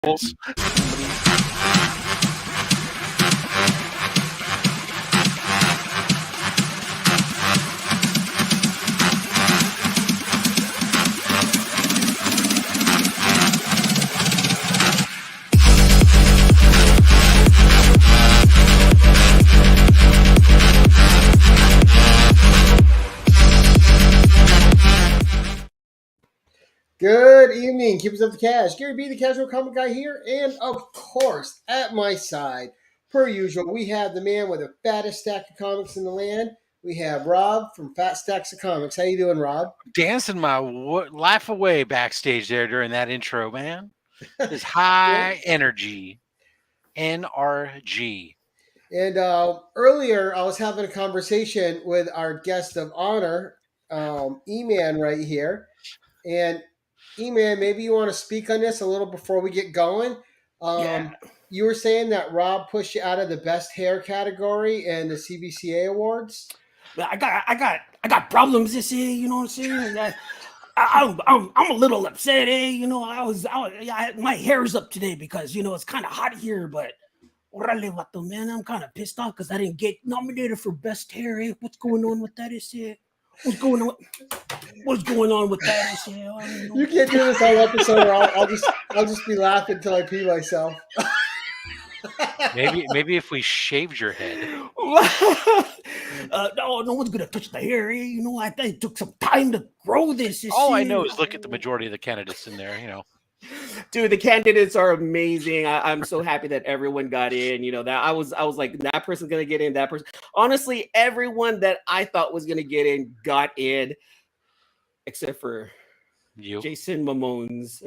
Good evening, keepers of the cash. Gary B, the casual comic guy here, and of course, at my side, per usual, we have the man with the fattest stack of comics in the land. We have Rob from Fat Stacks of Comics. How you doing, Rob? Dancing my life away backstage there during that intro, man. It's high energy, NRG. And earlier, I was having a conversation with our guest of honor, Eman, right here. And Eman, maybe you want to speak on this a little before we get going. You were saying that Rob pushed you out of the best hair category in the CBCA awards. I got problems this year. You know what I'm saying? I'm a little upset. You know, my hair's up today because it's kind of hot here, but. Man, I'm kind of pissed off because I didn't get nominated for best hair. What's going on with that? What's going on with that? You can't do this whole episode. Or I'll just be laughing until I pee myself. Maybe if we shaved your head. No one's gonna touch the hair. I think it took some time to grow this. All I know is look at the majority of the candidates in there. Dude, the candidates are amazing. I'm so happy that everyone got in. That I was like, that person's gonna get in. That person, honestly, everyone that I thought was gonna get in got in, except for Jason Momoa's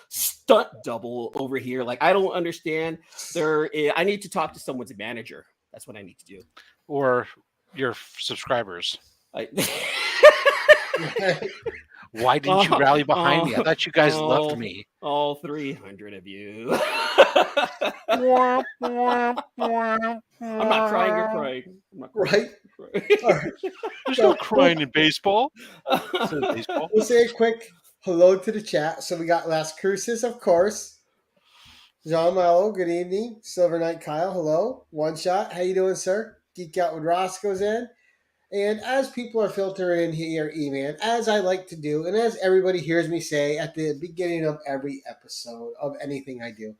stunt double over here. Like, I don't understand. I need to talk to someone's manager. That's what I need to do, or your subscribers. Why didn't you rally behind me? I thought you guys loved me. All 300 of you. I'm not crying. You're crying. Right? There's no crying in baseball. We'll say a quick hello to the chat. So we got Las Cruces, of course. Jean Mallow, good evening. Silver Knight Kyle, hello. One Shot, how you doing, sir? Geek Out with Ross goes in. And as people are filtering in here, Eman, as I like to do, and as everybody hears me say at the beginning of every episode of anything I do,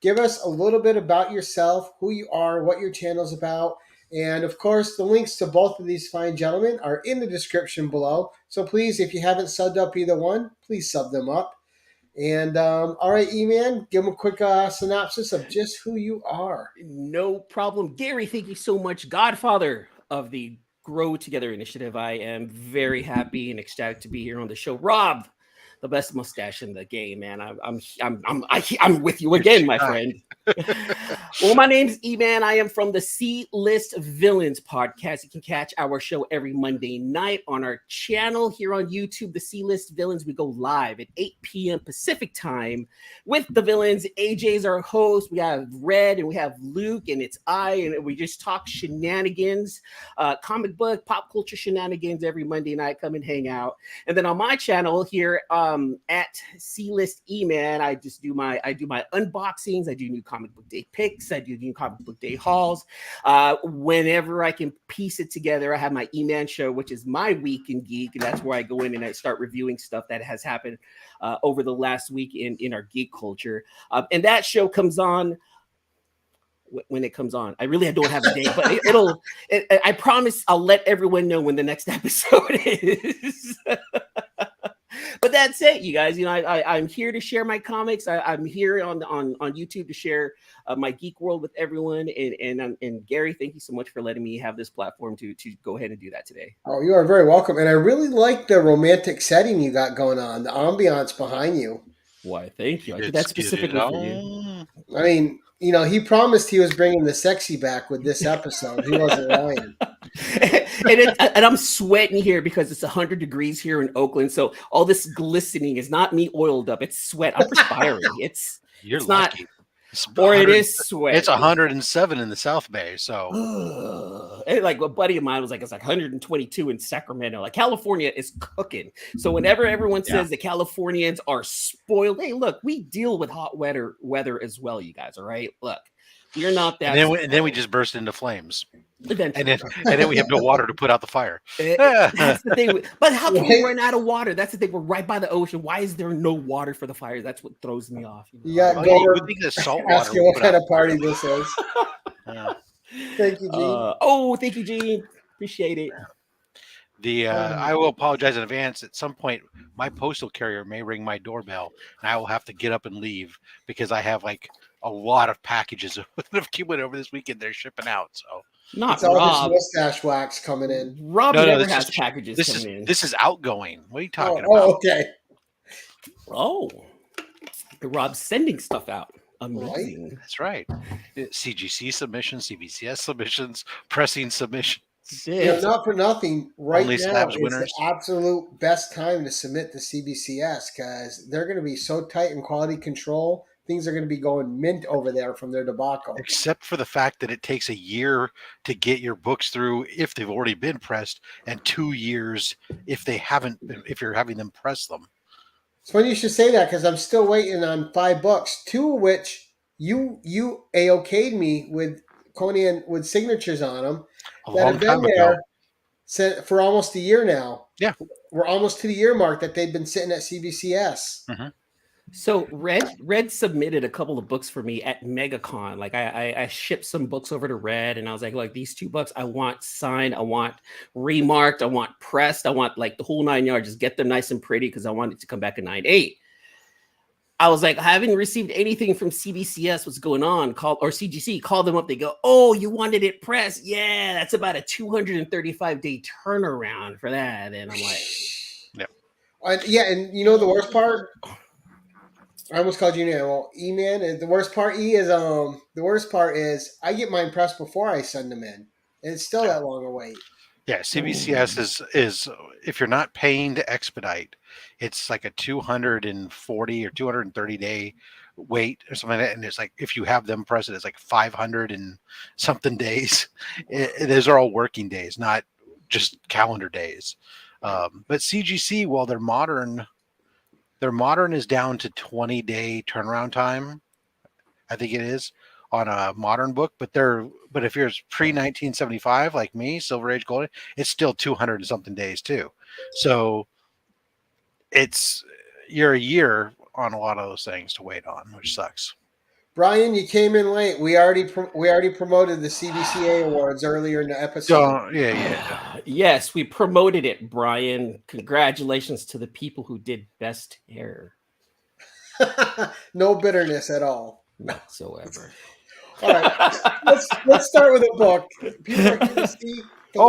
give us a little bit about yourself, who you are, what your channel's about. And of course, the links to both of these fine gentlemen are in the description below. So please, if you haven't subbed up either one, please sub them up. And all right, Eman, give them a quick synopsis of just who you are. No problem. Gary, thank you so much. Godfather of the Grow Together initiative. I am very happy and ecstatic to be here on the show. Rob, the best mustache in the game, man. I'm with you again, my friend. Well, my name's Eman. I am from the C-List Villains podcast. You can catch our show every Monday night on our channel here on YouTube, the C-List Villains. We go live at 8 p.m. Pacific time with the villains. AJ's our host. We have Red and we have Luke, and it's I, and we just talk shenanigans, comic book, pop culture shenanigans every Monday night. Come and hang out. And then on my channel here, at C-List Eman, I do my unboxings. I do new comic book day picks. I do new comic book day hauls. Whenever I can piece it together, I have my Eman show, which is my week in geek, and that's where I go in and I start reviewing stuff that has happened over the last week in our geek culture. And that show comes on when it comes on. I don't have a date, but I promise I'll let everyone know when the next episode is. But that's it, you guys. I'm here to share my comics. I'm here on YouTube to share my geek world with everyone. And Gary, thank you so much for letting me have this platform to go ahead and do that today. Oh, you are very welcome. And I really like the romantic setting you got going on, the ambiance behind you. Why, thank you. I did that specifically for you. I mean, he promised he was bringing the sexy back with this episode. He wasn't lying. and I'm sweating here because it's 100 degrees here in Oakland. So all this glistening is not me oiled up. It's sweat. I'm perspiring. It's lucky. or it is sweaty. It's 107 in the South Bay. So, and like a buddy of mine was like, it's like 122 in Sacramento. Like California is cooking. So whenever everyone says the Californians are spoiled, hey, look, we deal with hot weather as well, you guys. All right, look, we're not that. And then we just burst into flames. Eventually. And then we have no water to put out the fire. That's the thing. But how can we run out of water? That's the thing. We're right by the ocean. Why is there no water for the fires? That's what throws me off. You know? You would think the salt water. Ask you what kind of party this is. Thank you, Gene. Thank you, Gene. Appreciate it. I will apologize in advance. At some point, my postal carrier may ring my doorbell, and I will have to get up and leave because I have like a lot of packages that have come over this weekend. They're shipping out. So. It's all Rob. This mustache wax coming in. Rob never has packages coming in. This is outgoing. What are you talking about? Oh, okay. Oh, Rob's sending stuff out. Amazing. Right. That's right. CGC submissions, CBCS submissions, pressing submissions. Not for nothing. Right Only now is winners. The absolute best time to submit the CBCS because they're going to be so tight in quality control. Things are going to be going mint over there from their debacle. Except for the fact that it takes a year to get your books through if they've already been pressed, and 2 years if they haven't been, if you're having them press them. It's funny you should say that because I'm still waiting on 5 books, 2 of which you AOK'd me with Conan with signatures on them that have been there for almost a year now. Yeah, we're almost to the year mark that they've been sitting at CBCS. Mm-hmm. So Red submitted a couple of books for me at MegaCon. Like I shipped some books over to Red, and I was like, these 2 books I want signed, I want remarked, I want pressed, I want like the whole 9 yards. Just get them nice and pretty because I want it to come back a 9.8. I was like, I haven't received anything from CBCS. What's going on? Or CGC. Call them up. They go, oh, you wanted it pressed? Yeah, that's about a 235-day turnaround for that. And I'm like, and you know the worst part. I almost called you Eman. The worst part is I get mine pressed before I send them in, and it's still that long a wait. Yeah, CBCS is if you're not paying to expedite, it's like a 240 or 230 day wait or something like that. And it's like if you have them press it's like 500 and something days. Those are all working days, not just calendar days. But CGC, while they're modern is down to 20-day turnaround time. I think it is on a modern book, but if you're pre-1975 like me, Silver Age Golden, it's still 200 and something days too. So you're a year on a lot of those things to wait on, which sucks. Brian, you came in late. We already promoted the CBCA awards earlier in the episode. Yeah. Yes, we promoted it, Brian. Congratulations to the people who did best hair. No bitterness at all whatsoever. All right, let's start with a book. People are here to see.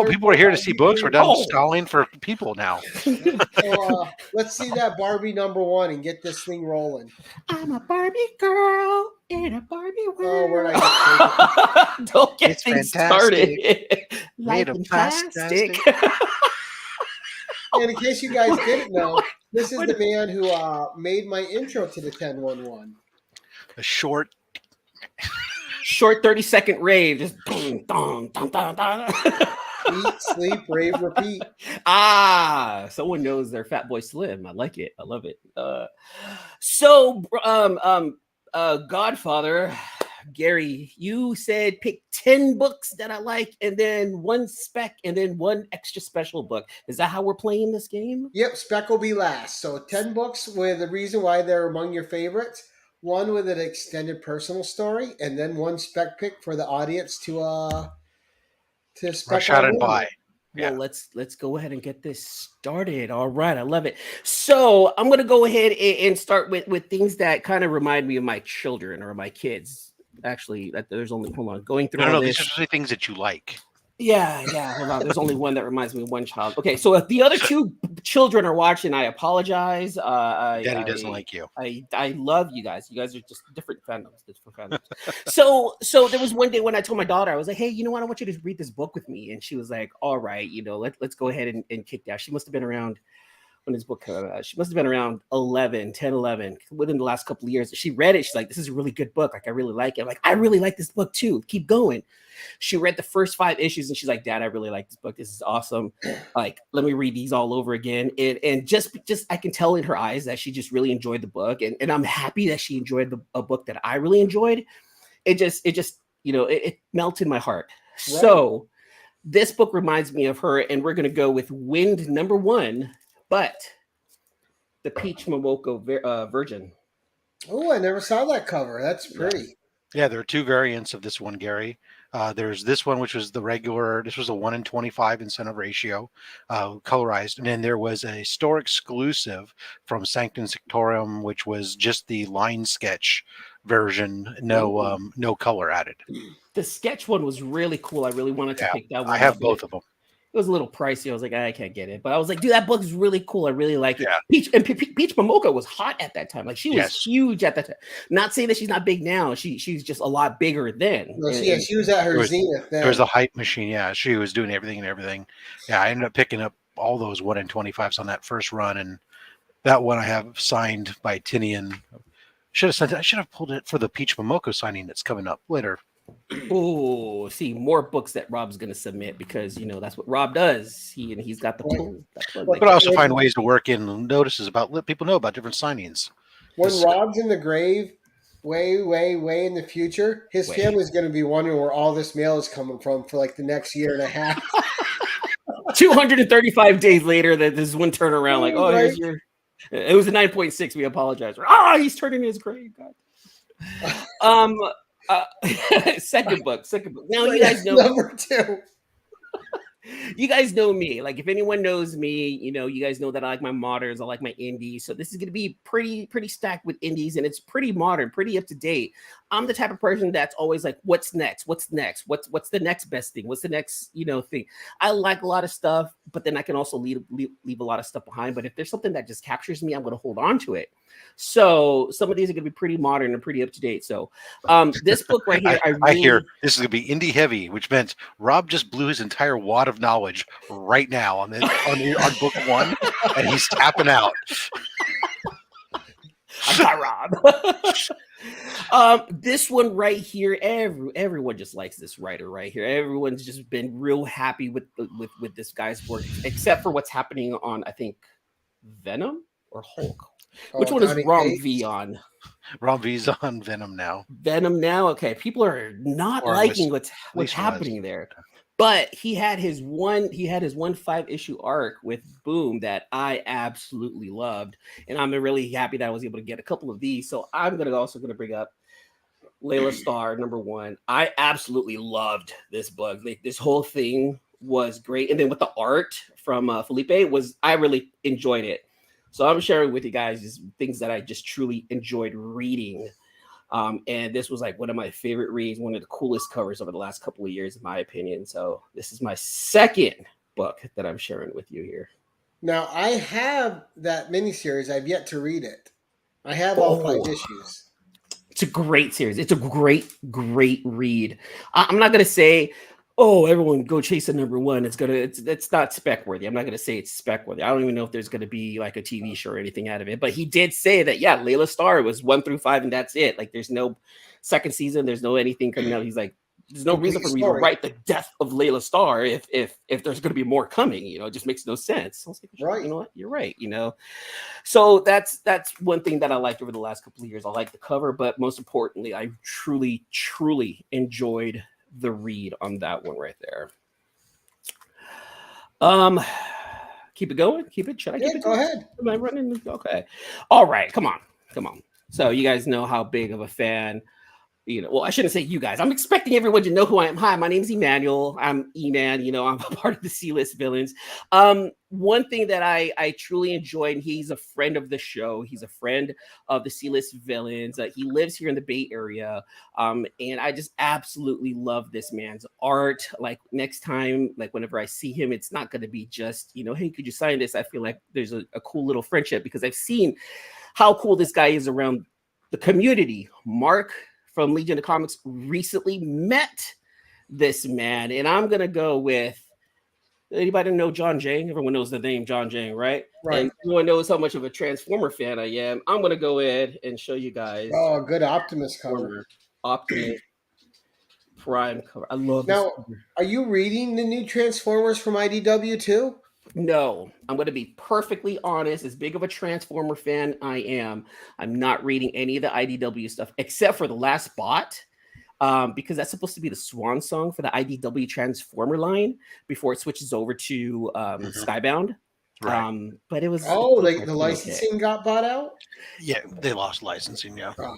People are here to see books. We're done stalling for people now. So, let's see that Barbie #1 and get this thing rolling. I'm a Barbie girl in a Barbie world. Oh, we're not Don't get things started. Made of plastic. And in case you guys didn't know, this is the man who made my intro to the 10-1-1. A short 30-second rave, just dun, dun, dun, dun, dun. Eat, sleep, rave, repeat. Someone knows their Fat Boy Slim. I like it. I love it. Godfather, Gary, you said pick 10 books that I like, and then 1 spec, and then 1 extra special book. Is that how we're playing this game? Yep, spec will be last. So 10 books with a reason why they're among your favorites. 1 with an extended personal story, and then 1 spec pick for the audience to spec out and buy. Well, let's go ahead and get this started. All right, I love it. So I'm gonna go ahead and start with things that kind of remind me of my children or my kids. Actually, there's only going through. No, these are the things that you like. Yeah. Hold on. There's only one that reminds me of one child. Okay, so if the other 2 children are watching, I apologize. Daddy doesn't like you. I love you guys. You guys are just different fandoms. So there was one day when I told my daughter, I was like, hey, you know what? I want you to read this book with me. And she was like, all right, let's go ahead and kick that. She must have been around when this book came out. She must have been around 11, within the last couple of years. She read it. She's like, this is a really good book. Like, I really like it. I'm like, I really like this book too. Keep going. She read the first 5 issues and she's like, Dad, I really like this book. This is awesome. Like, let me read these all over again. And just I can tell in her eyes that she just really enjoyed the book. And I'm happy that she enjoyed a book that I really enjoyed. It just it melted my heart. Right. So this book reminds me of her, and we're going to go with Wind #1, but the Peach Momoko Virgin. Oh, I never saw that cover. That's pretty. Yeah, there are 2 variants of this one, Gary. There's this one, which was the regular. This was a 1:25 incentive ratio, colorized, and then there was a store exclusive from Sanctum Sanctorum, which was just the line sketch version, no color added. The sketch one was really cool. I really wanted to pick that one. I have both of them. It was a little pricey. I was like, I can't get it. But I was like, dude, that book is really cool. I really like it. Peach Momoko was hot at that time. Like, she was huge at that time. Not saying that she's not big now. She's just a lot bigger then. No, she was at her zenith then. There was a hype machine. Yeah, she was doing everything and everything. Yeah, I ended up picking up all those 1:25s on that first run. And that one I have signed by Tinian. I should have pulled it for the Peach Momoko signing that's coming up later. Oh, see, more books that Rob's going to submit, because that's what Rob does. He's got the pull. But I also find ways to work in notices let people know about different signings. When Rob's in the grave, way in the future, his family's going to be wondering where all this mail is coming from for like the next year and a half. 235 days later, that this one turn around, like, oh, here's your. It was a 9.6. We apologize. He's turning his grave. God. Second book. Now you guys know number 2. You guys know me. Like, if anyone knows me, you guys know that I like my moderns. I like my indies. So this is going to be pretty stacked with indies, and it's pretty modern, pretty up to date. I'm the type of person that's always like, what's next? What's the next best thing? What's the next, thing? I like a lot of stuff, but then I can also leave a lot of stuff behind. But if there's something that just captures me, I'm going to hold on to it. So some of these are going to be pretty modern and pretty up to date. So this book right here, I hear this is going to be indie heavy, which meant Rob just blew his entire wad of knowledge right now on book 1, and he's tapping out. I got Rob. This one right here, everyone just likes this writer right here. Everyone's just been real happy with this guy's work, except for what's happening on, I think, Venom or Hulk. Which one is Rom V on? Rom V's on Venom now. Okay, people are not liking what's happening there. But he had his one 5-issue arc with Boom that I absolutely loved, and I'm really happy that I was able to get a couple of these. So I'm also gonna bring up Layla Starr #1. I absolutely loved this book. Like, this whole thing was great, and then with the art from Felipe I really enjoyed it. So I'm sharing with you guys just things that I just truly enjoyed reading. And this was like one of my favorite reads, one of the coolest covers over the last couple of years, in my opinion. So this is my second book that I'm sharing with you here. Now, I have that miniseries. I've yet to read it. I have all 5 issues. It's a great series. It's a great read. I'm not going to say, everyone go chase a #1. It's not spec worthy. I'm not going to say it's spec worthy. I don't even know if there's going to be like a TV show or anything out of it. But he did say that, Layla Starr was 1 through 5, and that's it. Like, there's no second season. There's no anything coming out. He's like, there's no reason for me to write the death of Layla Starr if there's going to be more coming. It just makes no sense. I was like, right. You know what? You're right. So that's one thing that I liked over the last couple of years. I like the cover, but most importantly, I truly enjoyed the read on that one right there. Keep it going. Keep it. Should I keep it? Go ahead. Am I running? Okay. All right. Come on. So you guys know how big of a fan. Well, I shouldn't say you guys. I'm expecting everyone to know who I am. Hi, my name is Emmanuel. I'm Eman. I'm a part of the C-list villains. One thing that I truly enjoy, and he's a friend of the show. He's a friend of the C-list villains. He lives here in the Bay Area. And I just absolutely love this man's art. Like, next time, like whenever I see him, it's not going to be just, hey, could you sign this? I feel like there's a cool little friendship, because I've seen how cool this guy is around the community. Mark from Legion of Comics recently met this man, and I'm gonna go with Anybody know John Jang? Everyone knows the name John Jang, right? Right. And everyone knows how much of a Transformer fan I am. I'm going to go ahead and show you guys. Oh, good Optimus cover. Optimus Prime cover. I love this. Now, are you reading the new Transformers from IDW too? No, I'm going to be perfectly honest. As big of a Transformer fan I am, I'm not reading any of the IDW stuff except for the last bot. Because that's supposed to be the swan song for the IDW Transformer line before it switches over to Skybound. Right. But it was the licensing got bought out. Yeah, they lost licensing. Yeah. Oh.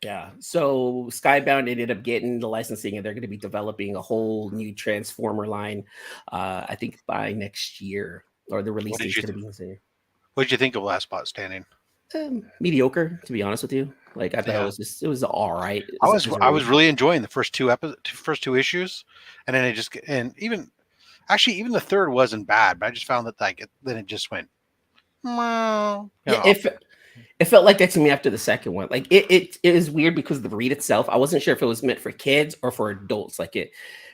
Yeah. So Skybound ended up getting the licensing, and they're going to be developing a whole new Transformer line. I think by next year, or the release date is going to be this year. What did you think of Last Spot Standing? Mediocre, to be honest with you. Like I thought it was all right. I was really enjoying the first two issues, and then even the third wasn't bad, but I just found that then it just went. Well, it felt like that to me after the second one. Like it is weird because of the read itself. I wasn't sure if it was meant for kids or for adults. Like it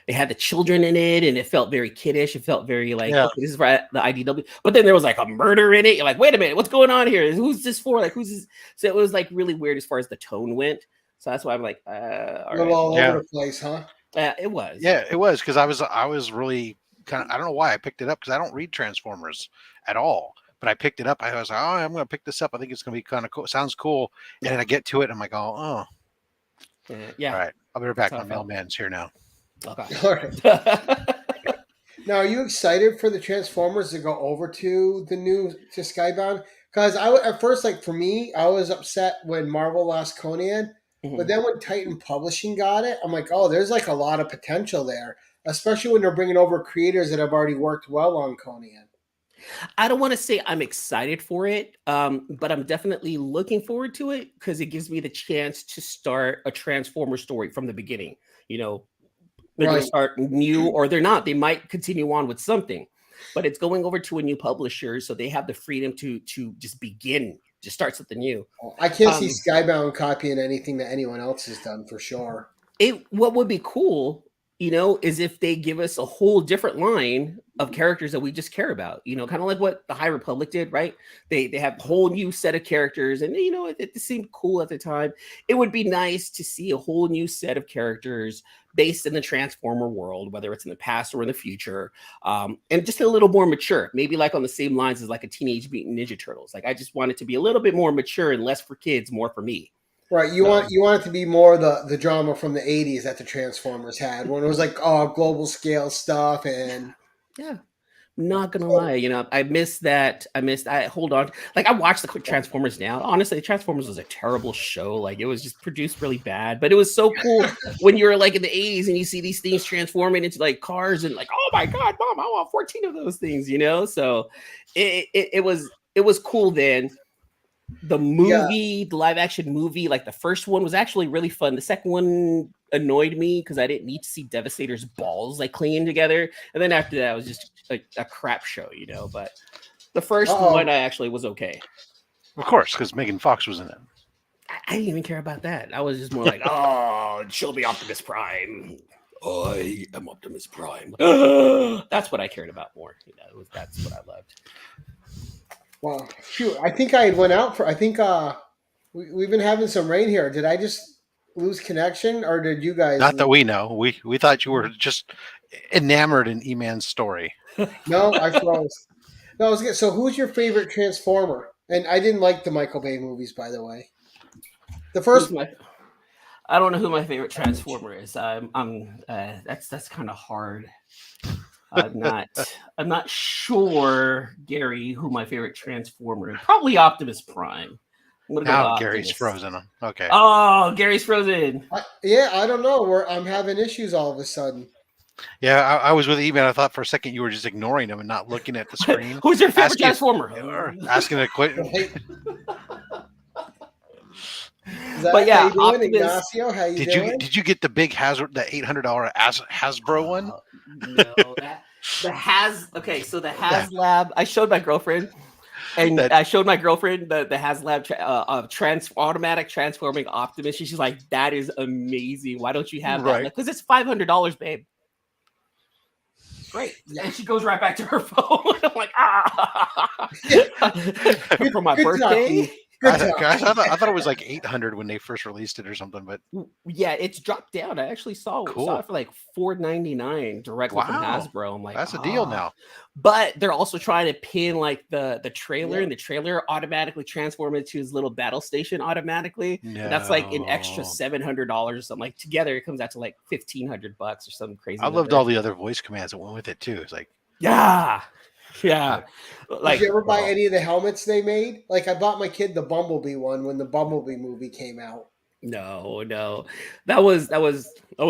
had the children in it, and it felt very kiddish. It felt very like okay, this is for the IDW. But then there was like a murder in it. You're like, wait a minute, what's going on here? Who's this for? Like, who's this? So it was like really weird as far as the tone went. So that's why I'm like, all over the place, huh? It was. Yeah, it was because I was really kind of, I don't know why I picked it up because I don't read Transformers at all. But I picked it up. I was like, oh, I'm going to pick this up. I think it's going to be kind of cool. Sounds cool. And then I get to it, and I'm like, oh. Yeah. All right. I'll be right back. My mailman's here now. Okay. All right. Now, are you excited for the Transformers to go over to Skybound? Because at first, like for me, I was upset when Marvel lost Conan. Mm-hmm. But then when Titan Publishing got it, I'm like, oh, there's like a lot of potential there. Especially when they're bringing over creators that have already worked well on Conan. I don't want to say I'm excited for it, but I'm definitely looking forward to it because it gives me the chance to start a Transformer story from the beginning. You know, they're going to start new or they're not. They might continue on with something, but it's going over to a new publisher, so they have the freedom to just begin, just start something new. I can't see Skybound copying anything that anyone else has done for sure. What would be cool, you know, is if they give us a whole different line of characters that we just care about, you know, kind of like what the High Republic did, right? They have a whole new set of characters, and you know, it seemed cool at the time. It would be nice to see a whole new set of characters based in the Transformer world, whether it's in the past or in the future, and just a little more mature, maybe like on the same lines as like a Teenage Mutant Ninja Turtles. Like I just want it to be a little bit more mature and less for kids, more for me. Right, you want it to be more the drama from the 80s that the Transformers had, when it was like global scale stuff and not gonna lie, you know, I missed that. Hold on, like I watched the Transformers now. Honestly, Transformers was a terrible show. Like it was just produced really bad, but it was so cool when you're like in the 80s and you see these things transforming into like cars and like, oh my god, mom, I want 14 of those things, you know. So it was cool then. The movie, the live action movie, like the first one was actually really fun. The second one annoyed me because I didn't need to see Devastator's balls like clinging together. And then after that, it was just like a crap show, you know. But the first one I actually was okay. Of course, because Megan Fox was in it. I didn't even care about that. I was just more like, oh, show me Optimus Prime. I am Optimus Prime. That's what I cared about more. You know, that's what I loved. Well, shoot, I think I went out for. I think we've been having some rain here. Did I just lose connection, or did you guys? Not that we know. We thought you were just enamored in Eman's story. No, I froze. No, I was good. So, who's your favorite Transformer? And I didn't like the Michael Bay movies, by the way. The first. I don't know who my favorite Transformer is. That's kind of hard. I'm not sure, Gary, who my favorite Transformer is. Probably Optimus Prime. Now Gary's frozen. Okay. Oh, Gary's frozen. I don't know. I'm having issues all of a sudden. Yeah, I was with Eman. I thought for a second you were just ignoring him and not looking at the screen. Who's your favorite Transformer? Asking a quick. But yeah, how you doing, Ignacio? How you doing? Did you get the big the $800 Hasbro one? No, the HasLab. I showed my girlfriend, and I showed my girlfriend the HasLab automatic transforming Optimus. She's like, "That is amazing. Why don't you have that?" Because it's $500, babe. Great. And she goes right back to her phone. I'm like, for my birthday. I thought it was like 800 when they first released it or something, but yeah, it's dropped down. I actually saw it for like $4.99 directly from Hasbro. I'm like, that's a deal now. But they're also trying to pin like the trailer, and the trailer automatically transforms into his little battle station automatically. No. That's like an extra $700 or something. Like together, it comes out to like $1,500 or something crazy. I loved all the other voice commands that went with it too. It's like, yeah. Like, did you ever buy any of the helmets they made? Like, I bought my kid the Bumblebee one when the Bumblebee movie came out. No, that was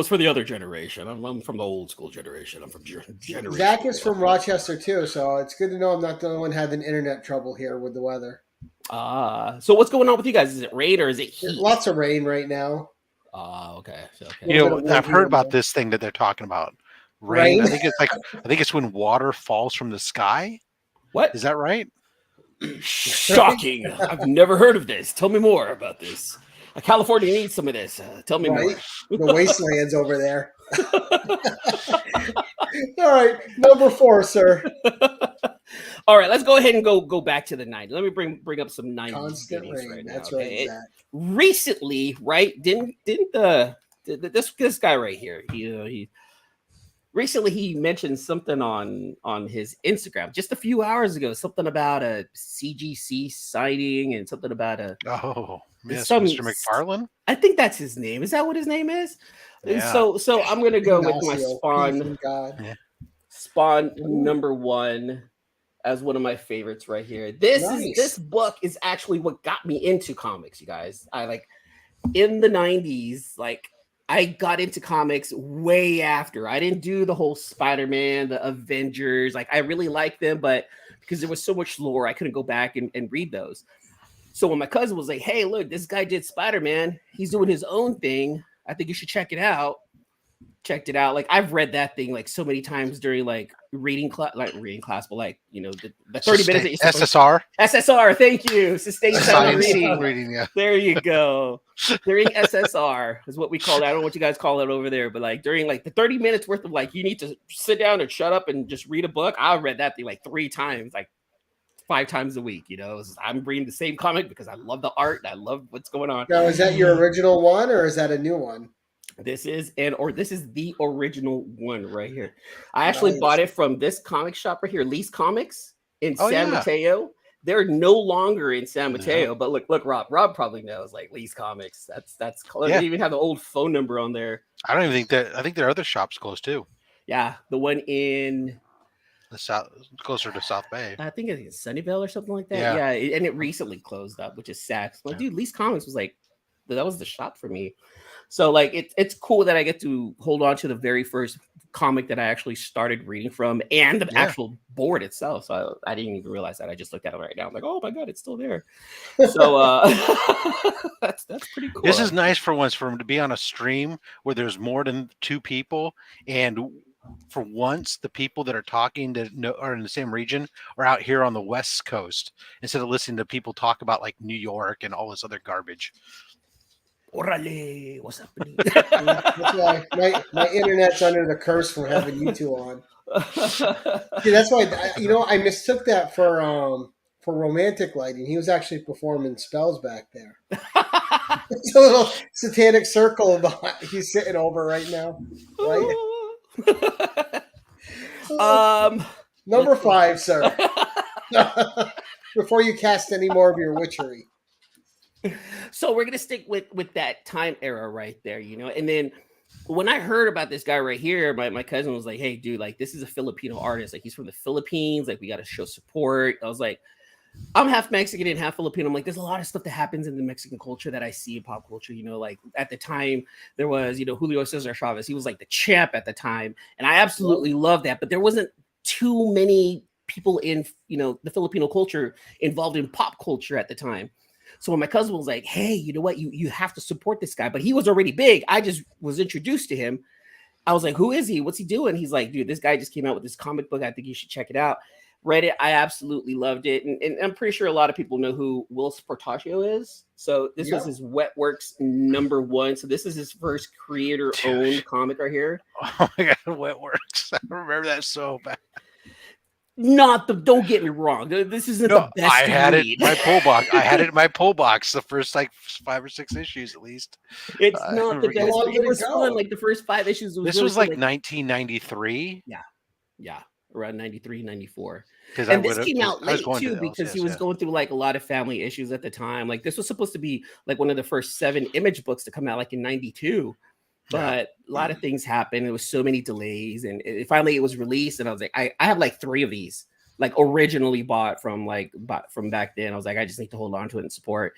for the other generation. I'm from the old school generation. I'm from generation. Zach is from Rochester too, so it's good to know I'm not the only one having internet trouble here with the weather. So what's going on with you guys? Is it rain or is it heat? Lots of rain right now. Okay. You know, I've heard about this thing that they're talking about. Rain. I think it's when water falls from the sky. What? Is that right? Shocking. I've never heard of this. Tell me more about this. California needs some of this. Tell me more. The wastelands over there. All right, number 4, sir. All right, let's go ahead and go back to the 90s. Let me bring up some 90s. Constant rain. Right now, that's right. Recently, right? Didn't this guy right here? He recently he mentioned something on his Instagram just a few hours ago. Something about a CGC sighting and something about Mr. McFarlane. I think that's his name. Is that what his name is? Yeah. So I'm gonna go with my Spawn number 1 as one of my favorites right here. This book is actually what got me into comics, you guys. I like in the 90s, like I got into comics way after. I didn't do the whole Spider-Man, the Avengers. Like I really liked them, but because there was so much lore, I couldn't go back and read those. So when my cousin was like, hey, look, this guy did Spider-Man. He's doing his own thing. I think you should check it out. Checked it out. Like I've read that thing like so many times during like reading class, but like, you know, the 30 minutes that SSR. Thank you. Sustained silent reading. Yeah. There you go. During SSR is what we call it. I don't know what you guys call it over there, but like during like the 30 minutes worth of like, you need to sit down and shut up and just read a book. I read that thing like 3 times, like 5 times a week. You know, I'm reading the same comic because I love the art and I love what's going on. Now, is that your original one or is that a new one? This is the original one right here. I actually bought it from this comic shop right here, Lee's Comics in San Mateo. They're no longer in San Mateo, but look, Rob probably knows like Lee's Comics. That's close. They even have the old phone number on there. I don't even think that. I think there are other shops close too. Yeah, the one in the south, closer to South Bay. I think it's Sunnyvale or something like that. Yeah, and it recently closed up, which is Stax. Like, dude, Lee's Comics was like that was the shop for me. So like it's cool that I get to hold on to the very first comic that I actually started reading from and the actual board itself. So I didn't even realize that. I just looked at it right now. I'm like, oh my God, it's still there. So that's pretty cool. This is nice for once for him to be on a stream where there's more than 2 people, and for once the people that are talking that are in the same region are out here on the West Coast instead of listening to people talk about like New York and all this other garbage. Orale, what's happening? That's why my internet's under the curse from having you two on. See, that's why I mistook that for romantic lighting. He was actually performing spells back there. It's a little satanic circle he's sitting over right now. Right? Number 5, sir. Before you cast any more of your witchery. So we're gonna stick with that time era right there, you know. And then when I heard about this guy right here, my cousin was like, "Hey, dude, like this is a Filipino artist. Like he's from the Philippines. Like we got to show support." I was like, "I'm half Mexican and half Filipino." I'm like, "There's a lot of stuff that happens in the Mexican culture that I see in pop culture." You know, like at the time there was, Julio Cesar Chavez. He was like the champ at the time, and I absolutely loved that. But there wasn't too many people in the Filipino culture involved in pop culture at the time. So when my cousin was like, hey, you know what? You have to support this guy. But he was already big. I just was introduced to him. I was like, who is he? What's he doing? He's like, dude, this guy just came out with this comic book. I think you should check it out. Read it. I absolutely loved it. And I'm pretty sure a lot of people know who Will Sportaccio is. So this was his Wetworks #1. So this is his first creator-owned comic right here. Oh my God, Wetworks. I remember that so bad. Don't get me wrong. This isn't the best. I had it in my pull box. I had it in my pull box the first like 5 or 6 issues at least. It's not the best. It was fun. Like the first 5 issues. This was like 1993. Yeah. Around 93, 94. And this came out late too because he was going through like a lot of family issues at the time. Like this was supposed to be like one of the first 7 Image books to come out like in 92. But a lot of things happened. There was so many delays, and finally it was released. And I was like, I have like 3 of these, like originally bought from back then. I was like, I just need to hold on to it and support.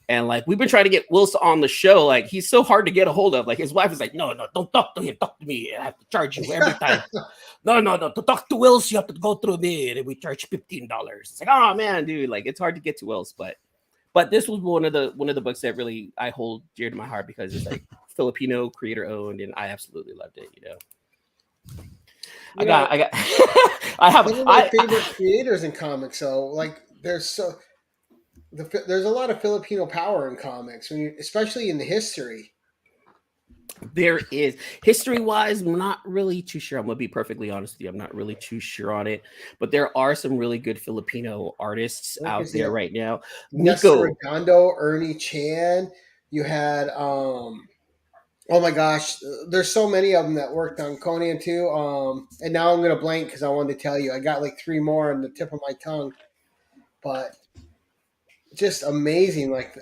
And like we've been trying to get Wilson on the show. Like he's so hard to get a hold of. Like his wife is like, no, don't talk to him. Talk to me. I have to charge you every time. No. To talk to Wills, you have to go through me, and we charge $15. It's like, oh man, dude, like it's hard to get to Wills, but this was one of the books that really I hold dear to my heart because it's like Filipino creator owned, and I absolutely loved it. I have one of my favorite creators in comics. So like, there's a lot of Filipino power in comics, especially in the history. There is history-wise, I'm not really too sure. I'm gonna be perfectly honest with you. I'm not really too sure on it, but there are some really good Filipino artists out there right now. Nestor Redondo, Ernie Chan. You had oh my gosh, there's so many of them that worked on Conan too. And now I'm gonna blank because I wanted to tell you. I got like 3 more on the tip of my tongue, but just amazing. Like,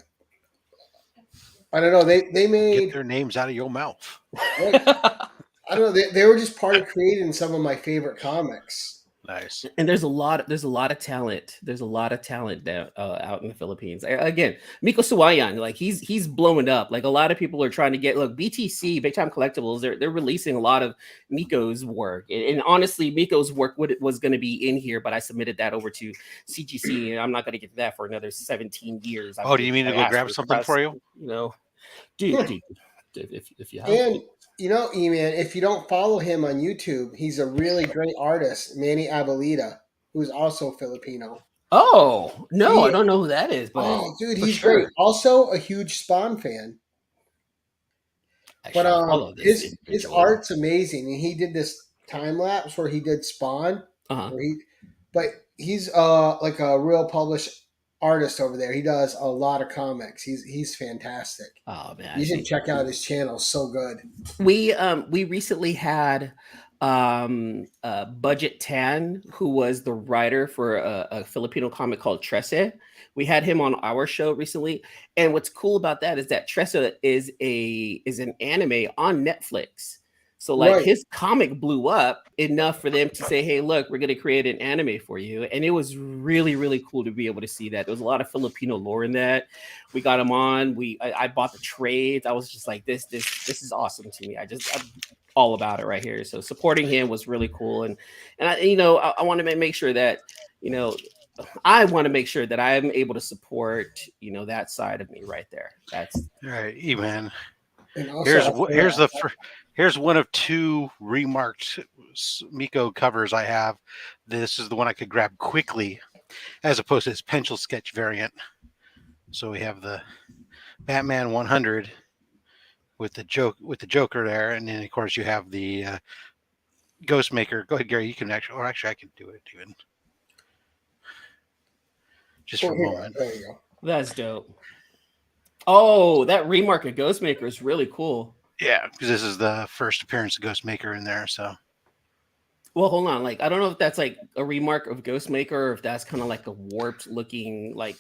I don't know. They made get their names out of your mouth. I don't know. They were just part of creating some of my favorite comics. Nice. And there's a lot of talent. There's a lot of talent out in the Philippines. Again, Miko Suwayan, like he's blowing up. Like a lot of people are trying to get BTC, Big Time Collectibles. They're releasing a lot of Miko's work. And honestly, Miko's work was going to be in here, but I submitted that over to CGC, and I'm not going to get that for another 17 years. Do you mean to go grab something for you? Dude, if you have. And Eman, if you don't follow him on YouTube, he's a really great artist, Manny Abuelita, who's also Filipino. Oh, no, I don't know who that is. But dude, he's great. Also a huge Spawn fan. But his art's amazing. And he did this time lapse where he did Spawn. But he's like a real published artist over there. He does a lot of comics. He's fantastic. Oh man, you should check out his channel. So good. We recently had Budget Tan, who was the writer for a Filipino comic called Trece. We had him on our show recently, and what's cool about that is that Trece is an anime on Netflix. So like his comic blew up enough for them to say, hey, look, we're going to create an anime for you. And it was really, really cool to be able to see that. There was a lot of Filipino lore in that. We got him on. I bought the trades. I was just like, this is awesome to me. I'm all about it right here. So supporting him was really cool. And I want to make sure that, I want to make sure that I am able to support, that side of me right there. That's all right, Eman. Here's one of 2 remarked Miko covers I have. This is the one I could grab quickly, as opposed to his pencil sketch variant. So we have the Batman 100 with the Joker there, and then of course you have the Ghostmaker. Go ahead, Gary. You can actually I can do it even just for a moment. There you go. That's dope. Oh, that remark of Ghostmaker is really cool. Yeah, because this is the first appearance of Ghostmaker in there. So, well, hold on. Like, I don't know if that's like a remark of Ghostmaker or if that's kind of like a warped looking like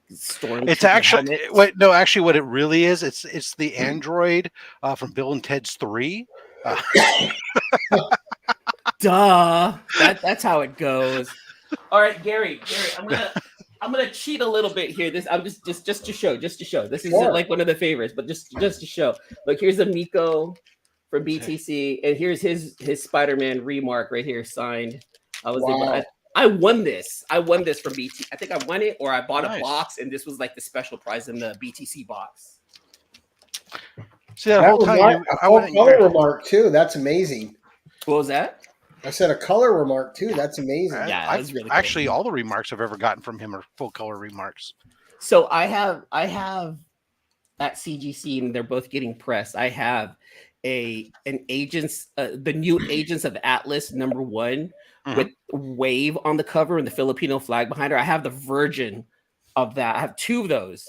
storm. It's actually what it really is. It's the android from Bill and Ted's 3. Duh. That's how it goes. All right, Gary, I'm gonna cheat a little bit here. I'm just to show. This isn't like one of the favorites, but just to show. Look, here's a Miko from BTC, and here's his Spider-Man remark right here, signed. I won this. From BT. I think I won it, or I bought a box, and this was like the special prize in the BTC box. See that whole time, I want color remark too. That's amazing. What was that? I said a color remark too. That's amazing. Yeah, that was really cool. Actually, all the remarks I've ever gotten from him are full color remarks. So I have at CGC, and they're both getting pressed. I have the new Agents of Atlas #1 with Wave on the cover and the Filipino flag behind her. I have the Virgin of that. I have 2 of those.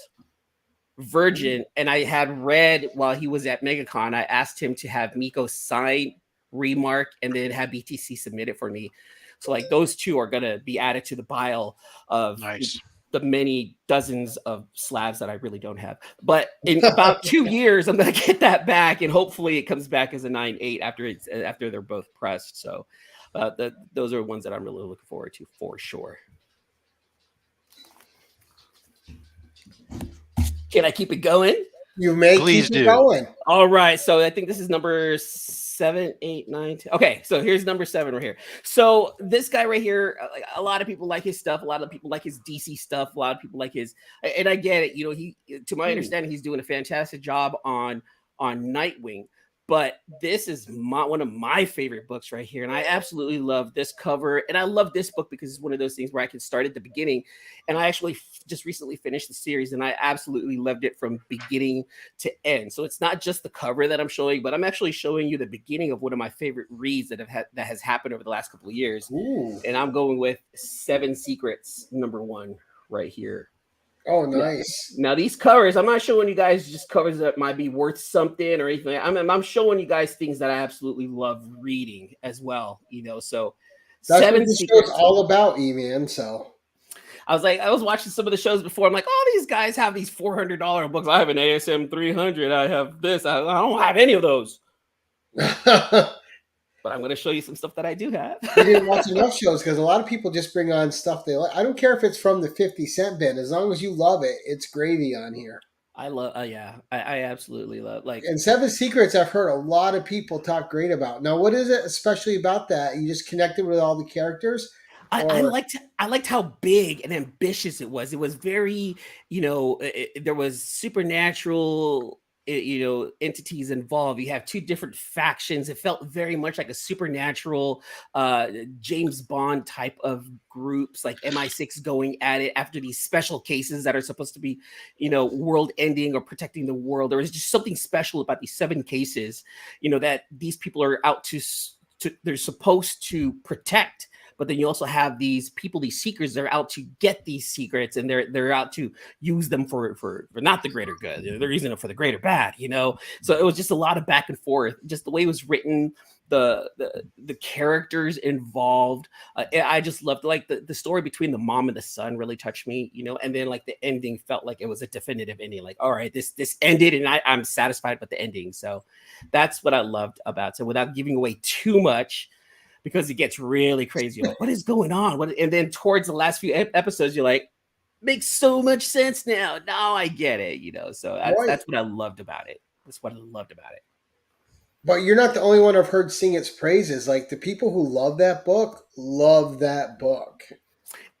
Virgin, and I had read while he was at MegaCon, I asked him to have Miko sign, remark, and then have BTC submit it for me. So like those 2 are gonna be added to the pile of the many dozens of slabs that I really don't have. But in about 2 years, I'm gonna get that back, and hopefully it comes back as a 9/8 after they're both pressed. So those are ones that I'm really looking forward to for sure. Can I keep it going? You may keep it going. All right. So I think this is number 7, 8, 9, 10. Okay. So here's number 7 right here. So this guy right here, a lot of people like his stuff. A lot of people like his DC stuff. A lot of people like his, and I get it. You know, to my understanding, he's doing a fantastic job on Nightwing. But this is one of my favorite books right here. And I absolutely love this cover. And I love this book because it's one of those things where I can start at the beginning. And I actually just recently finished the series, and I absolutely loved it from beginning to end. So it's not just the cover that I'm showing, but I'm actually showing you the beginning of one of my favorite reads that has happened over the last couple of years. Ooh. And I'm going with 7 Secrets #1 right here. Oh, nice. Now these covers, I'm not showing you guys just covers that might be worth something or anything. I'm showing you guys things that I absolutely love reading as well. You know, so that's 7 what this show's all about, Eman. So I was watching some of the shows before. I'm like, oh, these guys have these $400 books. I have an ASM 300. I have this. I don't have any of those. But I'm going to show you some stuff that I do have. You didn't watch enough shows because a lot of people just bring on stuff they like. I don't care if it's from the 50-cent bin. As long as you love it, it's gravy on here. I love, I absolutely love And 7 Secrets, I've heard a lot of people talk great about. Now, what is it especially about that? You just connected with all the characters? I liked how big and ambitious it was. It was very, there was supernatural, entities involved. You have 2 different factions. It felt very much like a supernatural James Bond type of groups, like MI6 going at it after these special cases that are supposed to be, world ending or protecting the world. There was just something special about these 7 cases, that these people are out to they're supposed to protect. But then you also have these people, these seekers, they're out to get these secrets, and they're out to use them for not the greater good. They're using it for the greater bad, So it was just a lot of back and forth. Just the way it was written, the characters involved. I just loved the story between the mom and the son really touched me, And then like the ending felt like it was a definitive ending. Like, all right, this ended, and I'm satisfied with the ending. So that's what I loved about it. So without giving away too much, because it gets really crazy. Like, what is going on? And then towards the last few episodes, you're like, makes so much sense now. Now I get it, So that's what I loved about it. That's what I loved about it. But you're not the only one I've heard sing its praises. Like the people who love that book.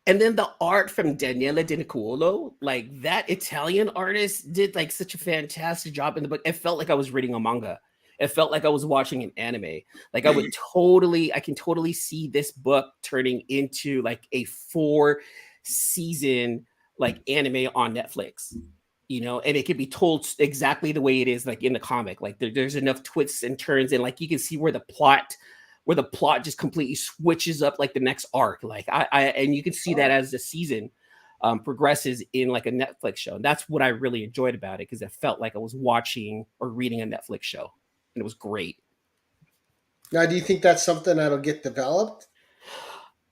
And then the art from Daniele Di Nicuolo, like that Italian artist did like such a fantastic job in the book. It felt like I was reading a manga. It felt like I was watching an anime. Like I can totally see this book turning into like a 4-season like anime on Netflix, and it can be told exactly the way it is, like in the comic. Like there's enough twists and turns, and like you can see where the plot just completely switches up like the next arc. Like and you can see that as the season progresses in like a Netflix show. And that's what I really enjoyed about it, because it felt like I was watching or reading a Netflix show. And it was great. Now, do you think that's something that'll get developed?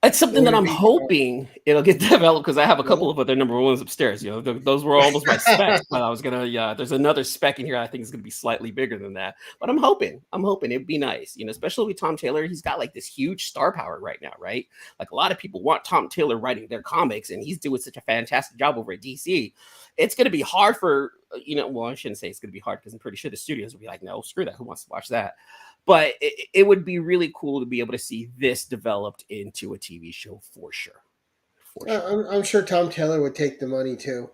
It's something that I'm hoping it'll get developed, because I have a couple of other #1s upstairs. Those were almost my specs, but I was gonna. There's another spec in here I think is gonna be slightly bigger than that. But I'm hoping it'd be nice. Especially with Tom Taylor, he's got like this huge star power right now, right? Like a lot of people want Tom Taylor writing their comics, and he's doing such a fantastic job over at DC. It's gonna be hard for well, I shouldn't say it's gonna be hard, because I'm pretty sure the studios will be like, no, screw that. Who wants to watch that? But it would be really cool to be able to see this developed into a TV show for sure. I'm sure Tom Taylor would take the money too.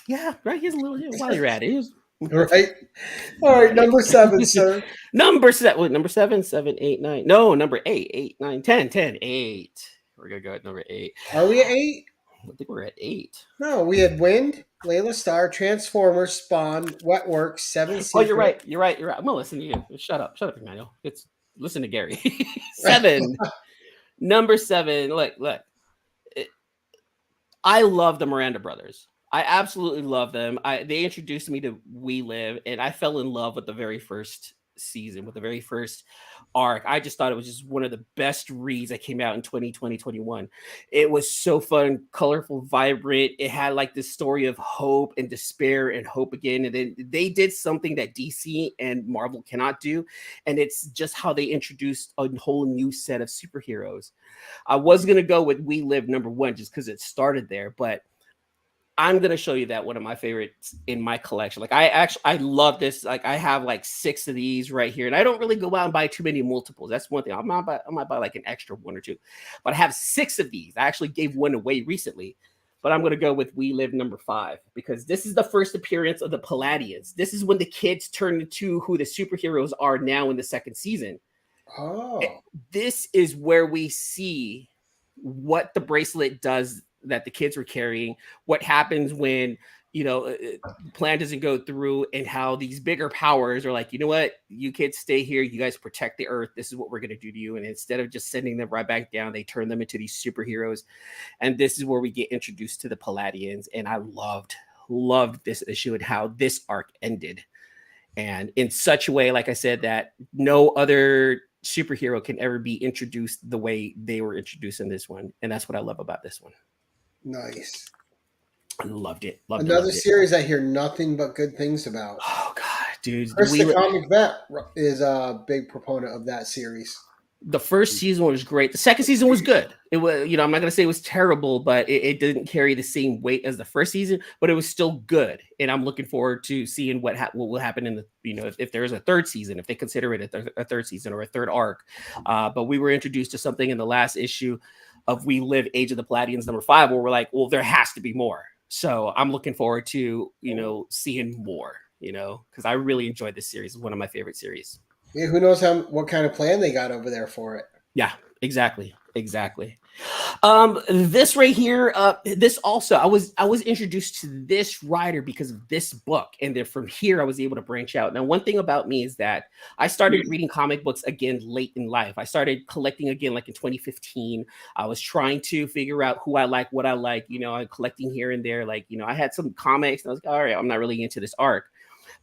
Yeah, right. Here's a little while you're at it. Right. All right. Number 7, sir. Number 7. Number 7, 7, 8, 9. No, number 8, 8, 9, 10, 10, 8. We're gonna go at number 8. Are we at 8? I think we're at 8. No, we had Wind, Layla Star, Transformers, Spawn, Wetworks, Seven Secret. Oh, you're right. You're right. I'm gonna listen to you. Shut up, Emmanuel. Listen to Gary. 7. Number 7. Look. I love the Miranda brothers. I absolutely love them. They introduced me to We Live, and I fell in love with the very first season, with the very first arc. I just thought it was just one of the best reads that came out in 2021. It was so fun, colorful, vibrant. It had like this story of hope and despair and hope again. And then they did something that DC and Marvel cannot do. And it's just how they introduced a whole new set of superheroes. I was going to go with We Live number 1 just because it started there, but I'm going to show you that one of my favorites in my collection. Like I love this. Like I have like 6 of these right here, and I don't really go out and buy too many multiples. That's one thing. I might buy like an extra 1 or 2, but I have 6 of these. I actually gave one away recently, but I'm going to go with We Live number 5 because this is the first appearance of the Palladians. This is when the kids turn into who the superheroes are now in the 2nd season. Oh, this is where we see what the bracelet does that the kids were carrying, what happens when, the plan doesn't go through, and how these bigger powers are like, you know what, you kids stay here, you guys protect the earth, this is what we're going to do to you. And instead of just sending them right back down, they turn them into these superheroes. And this is where we get introduced to the Palladians. And I loved this issue and how this arc ended. And in such a way, like I said, that no other superhero can ever be introduced the way they were introduced in this one. And that's what I love about this one. Nice. I loved it. Another series I hear nothing but good things about. Oh God, dude! Chris the Comic Vet is a big proponent of that series. The first season was great. The second season was good. It was, I'm not gonna say it was terrible, but it didn't carry the same weight as the first season. But it was still good, and I'm looking forward to seeing what will happen in the, if there is a 3rd season, if they consider it a 3rd season or a 3rd arc. But we were introduced to something in the last issue of We Live, Age of the Palladians number 5, where we're like, well, there has to be more. So I'm looking forward to, seeing more, because I really enjoyed this series. It's one of my favorite series. Yeah, who knows what kind of plan they got over there for it. Yeah, exactly. This right here, this also, I was introduced to this writer because of this book, and then from here I was able to branch out. Now, one thing about me is that I started reading comic books again late in life. I started collecting again like in 2015. I was trying to figure out who I like, what I like. I'm collecting here and there. Like, I had some comics, and I was like, all right, I'm not really into this arc.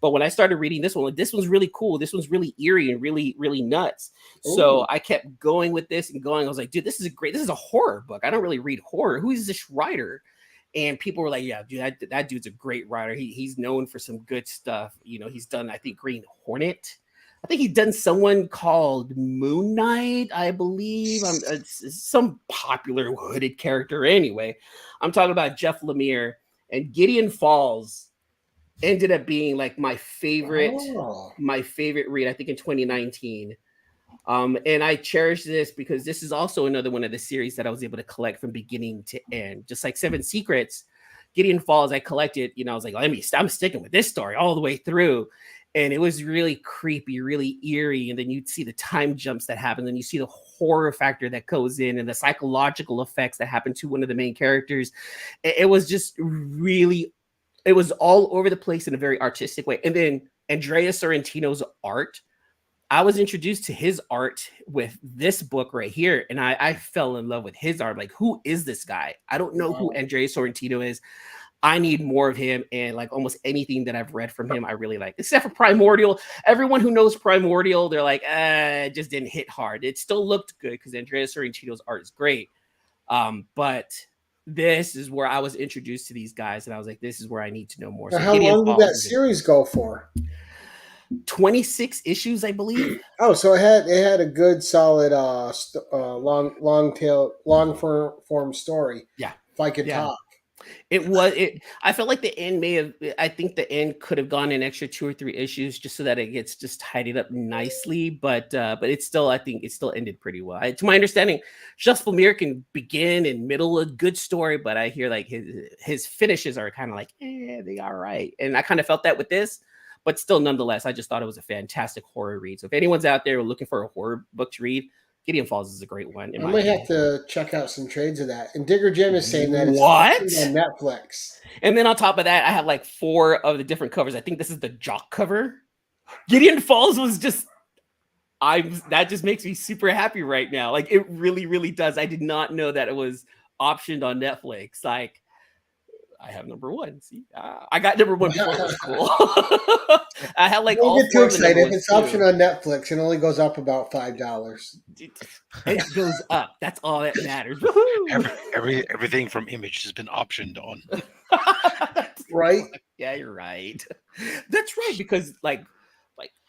But when I started reading this one, like, this one's really cool. This one's really eerie and really, really nuts. Ooh. So I kept going with this and going. I was like, dude, this is a horror book. I don't really read horror. Who is this writer? And people were like, yeah, dude, that dude's a great writer. He's known for some good stuff. He's done, I think, Green Hornet. I think he's done someone called Moon Knight, I believe. It's some popular hooded character anyway. I'm talking about Jeff Lemire, and Gideon Falls ended up being like my favorite read, I think, in 2019. And I cherish this because this is also another one of the series that I was able to collect from beginning to end. Just like Seven Secrets, Gideon Falls, I collected, I was like, I'm sticking with this story all the way through. And it was really creepy, really eerie. And then you'd see the time jumps that happen. And you see the horror factor that goes in and the psychological effects that happen to one of the main characters. It was just really, it was all over the place in a very artistic way. And then Andrea Sorrentino's art, I was introduced to his art with this book right here. And I fell in love with his art. Like, who is this guy? I don't know who Andrea Sorrentino is. I need more of him. And like almost anything that I've read from him, I really like, except for Primordial. Everyone who knows Primordial, they're like, it just didn't hit hard. It still looked good because Andrea Sorrentino's art is great. But this is where I was introduced to these guys, and I was like, this is where I need to know more. So how long did that series go for? 26 issues, I believe. Oh, so it had a good, solid, long form story. Yeah, if I could talk. I felt like the end I think the end could have gone an extra 2 or 3 issues just so that it gets just tidied up nicely. But it's still, I think it still ended pretty well. To my understanding, Jeff Lemire can begin and middle a good story, but I hear like his finishes are kind of like, they are right. And I kind of felt that with this. but still, nonetheless, I just thought it was a fantastic horror read. So if anyone's out there looking for a horror book to read, Gideon Falls is a great one. I might have to check out some trades of that. And Digger Jim is saying that it's on Netflix. And then on top of that, I have like 4 of the different covers. I think this is the Jock cover. Gideon Falls was just, that just makes me super happy right now. Like it really, really does. I did not know that it was optioned on Netflix. Like I have number 1. See, I got number 1 before it was cool. I had like don't get too excited. It's optioned on Netflix and only goes up about $5. It goes up. That's all that matters. Everything from Image has been optioned on. Right? Yeah, you're right. That's right, because like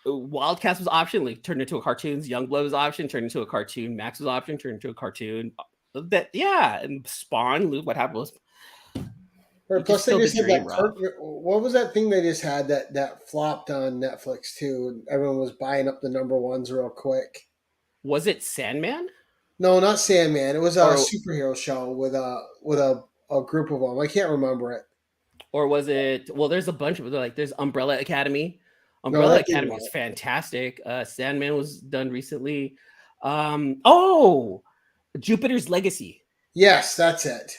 Wildcats was optioned, like turned into a cartoon. Youngblood was optioned, turned into a cartoon. Max was optioned, turned into a cartoon. And Spawn, Luke, what happened was. Plus, they just had that. What was that thing they just had that flopped on Netflix too? And everyone was buying up the number 1s real quick. Was it Sandman? No, not Sandman. It was a superhero show with a group of them. I can't remember it. Or was it? Well, there's a bunch of like. There's Umbrella Academy. Umbrella Academy is fantastic. Sandman was done recently. Jupiter's Legacy. Yes, that's it.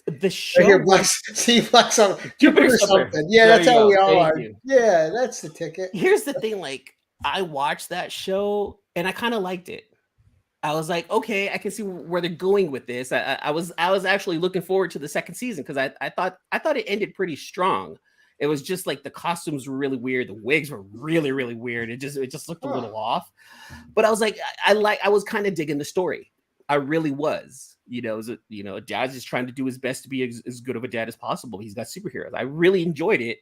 The show. See Flex on Jupiter something. Yeah, that's how we all are. Yeah, that's the ticket. Here's the thing, like I watched that show and I kind of liked it. I was like, okay, I can see where they're going with this. I was actually looking forward to the second season because I thought it ended pretty strong. It was just like the costumes were really weird, the wigs were really, really weird. It just looked a little off. But I was like, I was kind of digging the story. I really was. A dad is trying to do his best to be as good of a dad as possible. He's got superheroes. I really enjoyed it,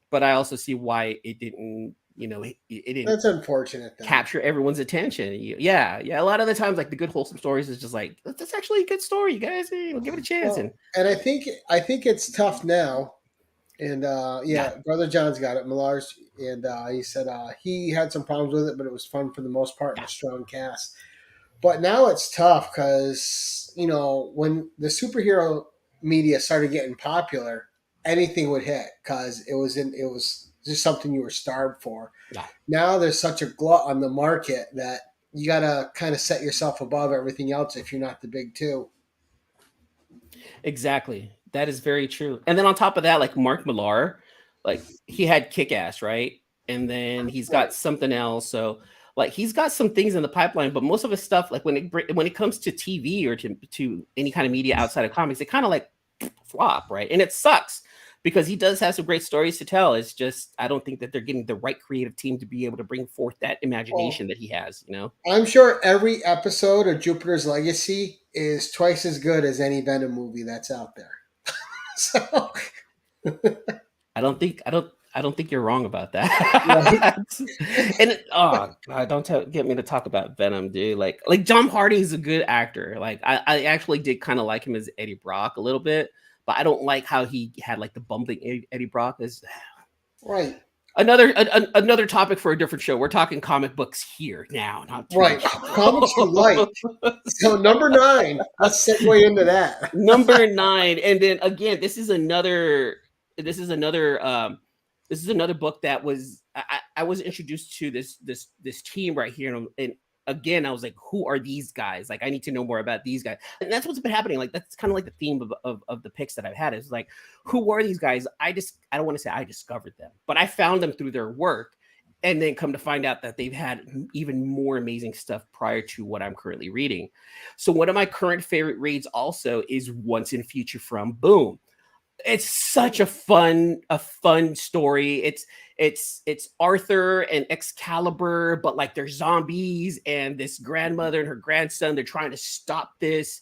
but I also see why it didn't. It didn't. That's unfortunate. Capture everyone's attention. Yeah. A lot of the times, like the good wholesome stories is just like that's actually a good story. You guys, give it a chance. And I think it's tough now. And Brother John's got it, Millar's, and he said he had some problems with it, but it was fun for the most part. A strong cast. But now it's tough because, when the superhero media started getting popular, anything would hit because it was just something you were starved for. Yeah. Now there's such a glut on the market that you got to kind of set yourself above everything else if you're not the big two. Exactly. That is very true. And then on top of that, like Mark Millar, like he had Kick-Ass, right? And then he's got something else. So like he's got some things in the pipeline, but most of his stuff, like when it comes to TV or to any kind of media outside of comics, it kind of like flop, right? And it sucks because he does have some great stories to tell. It's just I don't think that they're getting the right creative team to be able to bring forth that imagination that he has. I'm sure every episode of Jupiter's Legacy is twice as good as any Venom movie that's out there. So I don't think you're wrong about that. And God, don't get me to talk about Venom, dude. Like Tom Hardy is a good actor. Like I actually did kind of like him as Eddie Brock a little bit, but I don't like how he had like the bumbling Eddie Brock as right. Another topic for a different show. We're talking comic books here now, not right. Comics for life. So number 9. Let's segue into that. Number 9, and then again, this is another book that was I was introduced to this team right here, and again I was like, who are these guys? Like I need to know more about these guys, and that's what's been happening. Like that's kind of like the theme of the picks that I've had is like, who are these guys? I don't want to say I discovered them, but I found them through their work, and then come to find out that they've had even more amazing stuff prior to what I'm currently reading. So one of my current favorite reads also is Once and Future from Boom. It's such a fun story. It's Arthur and Excalibur, but like they're zombies, and this grandmother and her grandson, they're trying to stop this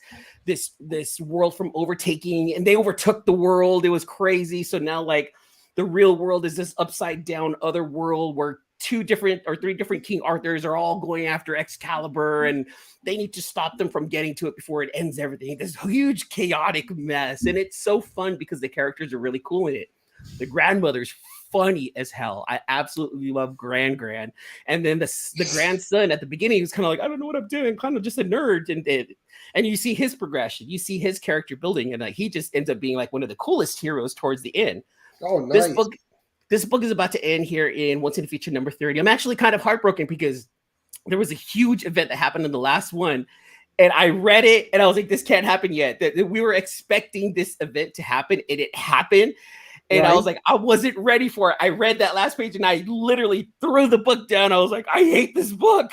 world from overtaking, and they overtook the world. It was crazy. So now like the real world is this upside down other world where 2 different or 3 different King Arthurs are all going after Excalibur, and they need to stop them from getting to it before it ends everything. This huge chaotic mess, and it's so fun because the characters are really cool in it. The grandmother's funny as hell. I absolutely love Gran, and then the grandson at the beginning was kind of like, I don't know what I'm doing, kind of just a nerd, and you see his progression, you see his character building, and he just ends up being like one of the coolest heroes towards the end. Oh, nice. this book is about to end here in Once in the Future number 30. I'm actually kind of heartbroken because there was a huge event that happened in the last one. And I read it and I was like, this can't happen yet. That we were expecting this event to happen and it happened. And right. I was like, I wasn't ready for it. I read that last page and I literally threw the book down. I was like, I hate this book.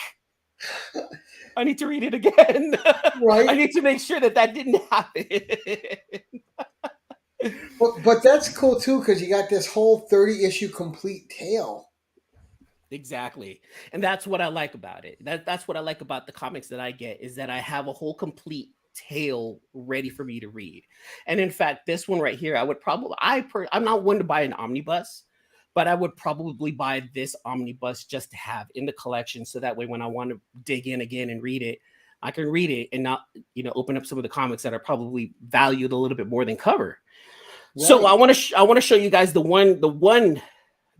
I need to read it again. Right. I need to make sure that didn't happen. But that's cool too, because you got this whole 30-issue complete tale. Exactly. And that's what I like about it. That's what I like about the comics that I get, is that I have a whole complete tale ready for me to read. And in fact, this one right here, I would probably, I'm not one to buy an omnibus, but I would probably buy this omnibus just to have in the collection. So that way, when I want to dig in again and read it, I can read it and not, open up some of the comics that are probably valued a little bit more than cover. Right. So I want to show you guys the one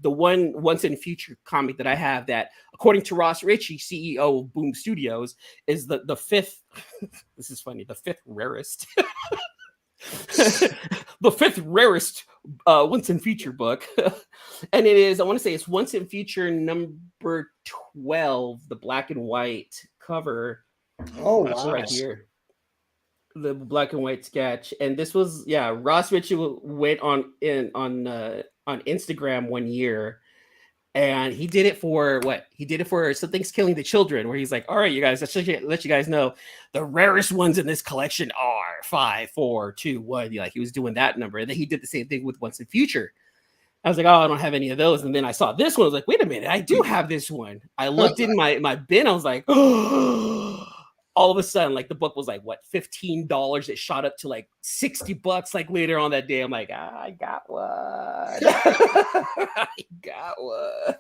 Once in Future comic that I have that, according to Ross Ritchie, CEO of Boom Studios, is the fifth. This is funny. The fifth rarest. The fifth rarest Once in Future book. And it is, I want to say it's Once in Future number 12, the black and white cover. Oh, wow. Right here. The black and white sketch. And this was, Ross Ritchie went on Instagram one year, and he did it for what? He did it for Something's Killing the Children, where he's like, all right, you guys, let's let you guys know the rarest ones in this collection are 5, 4, 2, 1. Like, he was doing that number. And then he did the same thing with Once in Future. I was like, oh, I don't have any of those. And then I saw this one. I was like, wait a minute, I do have this one. I looked in my bin. I was like, oh. All of a sudden, like, the book was like, what, $15? It shot up to like $60 like later on that day. I'm like, I got one. I got one.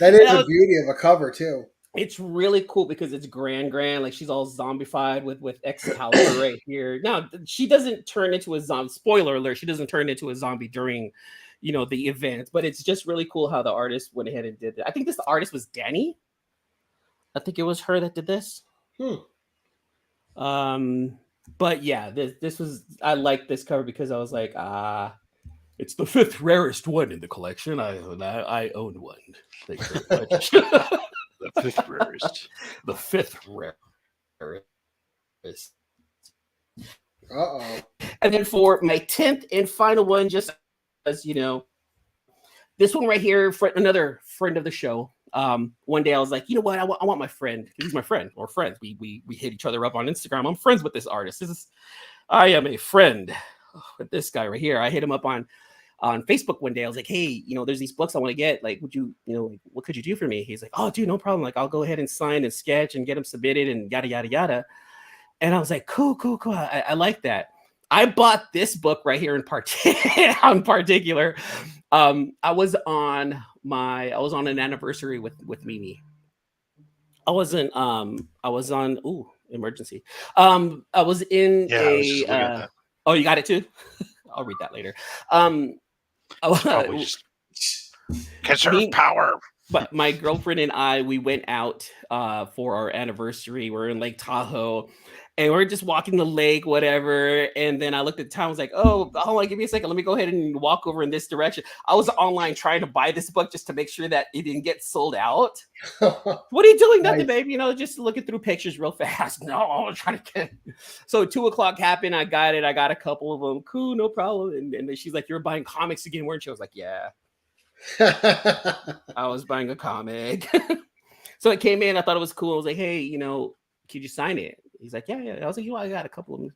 That is the beauty of a cover too. It's really cool because it's grand. Like, she's all zombified with Excalibur right here. Now, she doesn't turn into a zombie. Spoiler alert, she doesn't turn into a zombie during, the event. But it's just really cool how the artist went ahead and did it. I think the artist was Danny. I think it was her that did this. But yeah, this was, I like this cover because I was like, it's the fifth rarest one in the collection. I own one. Thank you very much. The fifth rarest. The fifth rarest. Uh-oh. And then for my 10th and final one, just as this one right here, for another friend of the show. One day I was like, you know what? I want my friend. He's my friend, or friends. We hit each other up on Instagram. I'm friends with this artist. I am a friend with this guy right here. I hit him up on Facebook one day. I was like, hey, there's these books I want to get. Like, would you, what could you do for me? He's like, oh, dude, no problem. Like, I'll go ahead and sign and sketch and get them submitted and yada, yada, yada. And I was like, cool. I like that. I bought this book right here in particular. I was on an anniversary with Mimi. I was on emergency. I was in oh, you got it too? I'll read that later. Conserve power. But my girlfriend and I, we went out for our anniversary. We're in Lake Tahoe. And we're just walking the lake, whatever. And then I looked at the time. I was like, oh, hold on, give me a second. Let me go ahead and walk over in this direction. I was online trying to buy this book just to make sure that it didn't get sold out. What are you doing? Nothing, babe. Just looking through pictures real fast. No, I'm trying to get. So 2:00 happened. I got it. I got a couple of them. Cool, no problem. And then she's like, you're buying comics again, weren't you? I was like, yeah. I was buying a comic. So it came in. I thought it was cool. I was like, hey, could you sign it? He's like, yeah. I was like, I got a couple of them.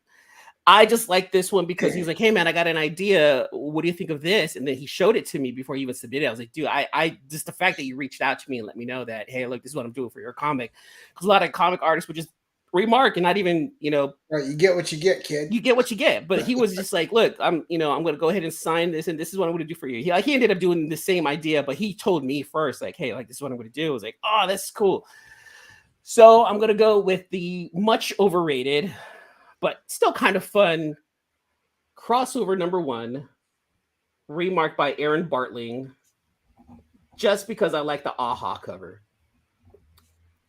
I just like this one because he's like, hey, man, I got an idea. What do you think of this? And then he showed it to me before he even submitted it. I was like, dude, I just the fact that you reached out to me and let me know that, hey, look, this is what I'm doing for your comic. Because a lot of comic artists would just remark and not even, Right, you get what you get, kid. You get what you get. But he was just like, look, I'm going to go ahead and sign this, and this is what I'm going to do for you. He ended up doing the same idea, but he told me first, like, hey, like, this is what I'm going to do. I was like, oh, that's cool. So I'm going to go with the much overrated, but still kind of fun crossover number 1, remarked by Aaron Bartling, just because I like the Aha cover.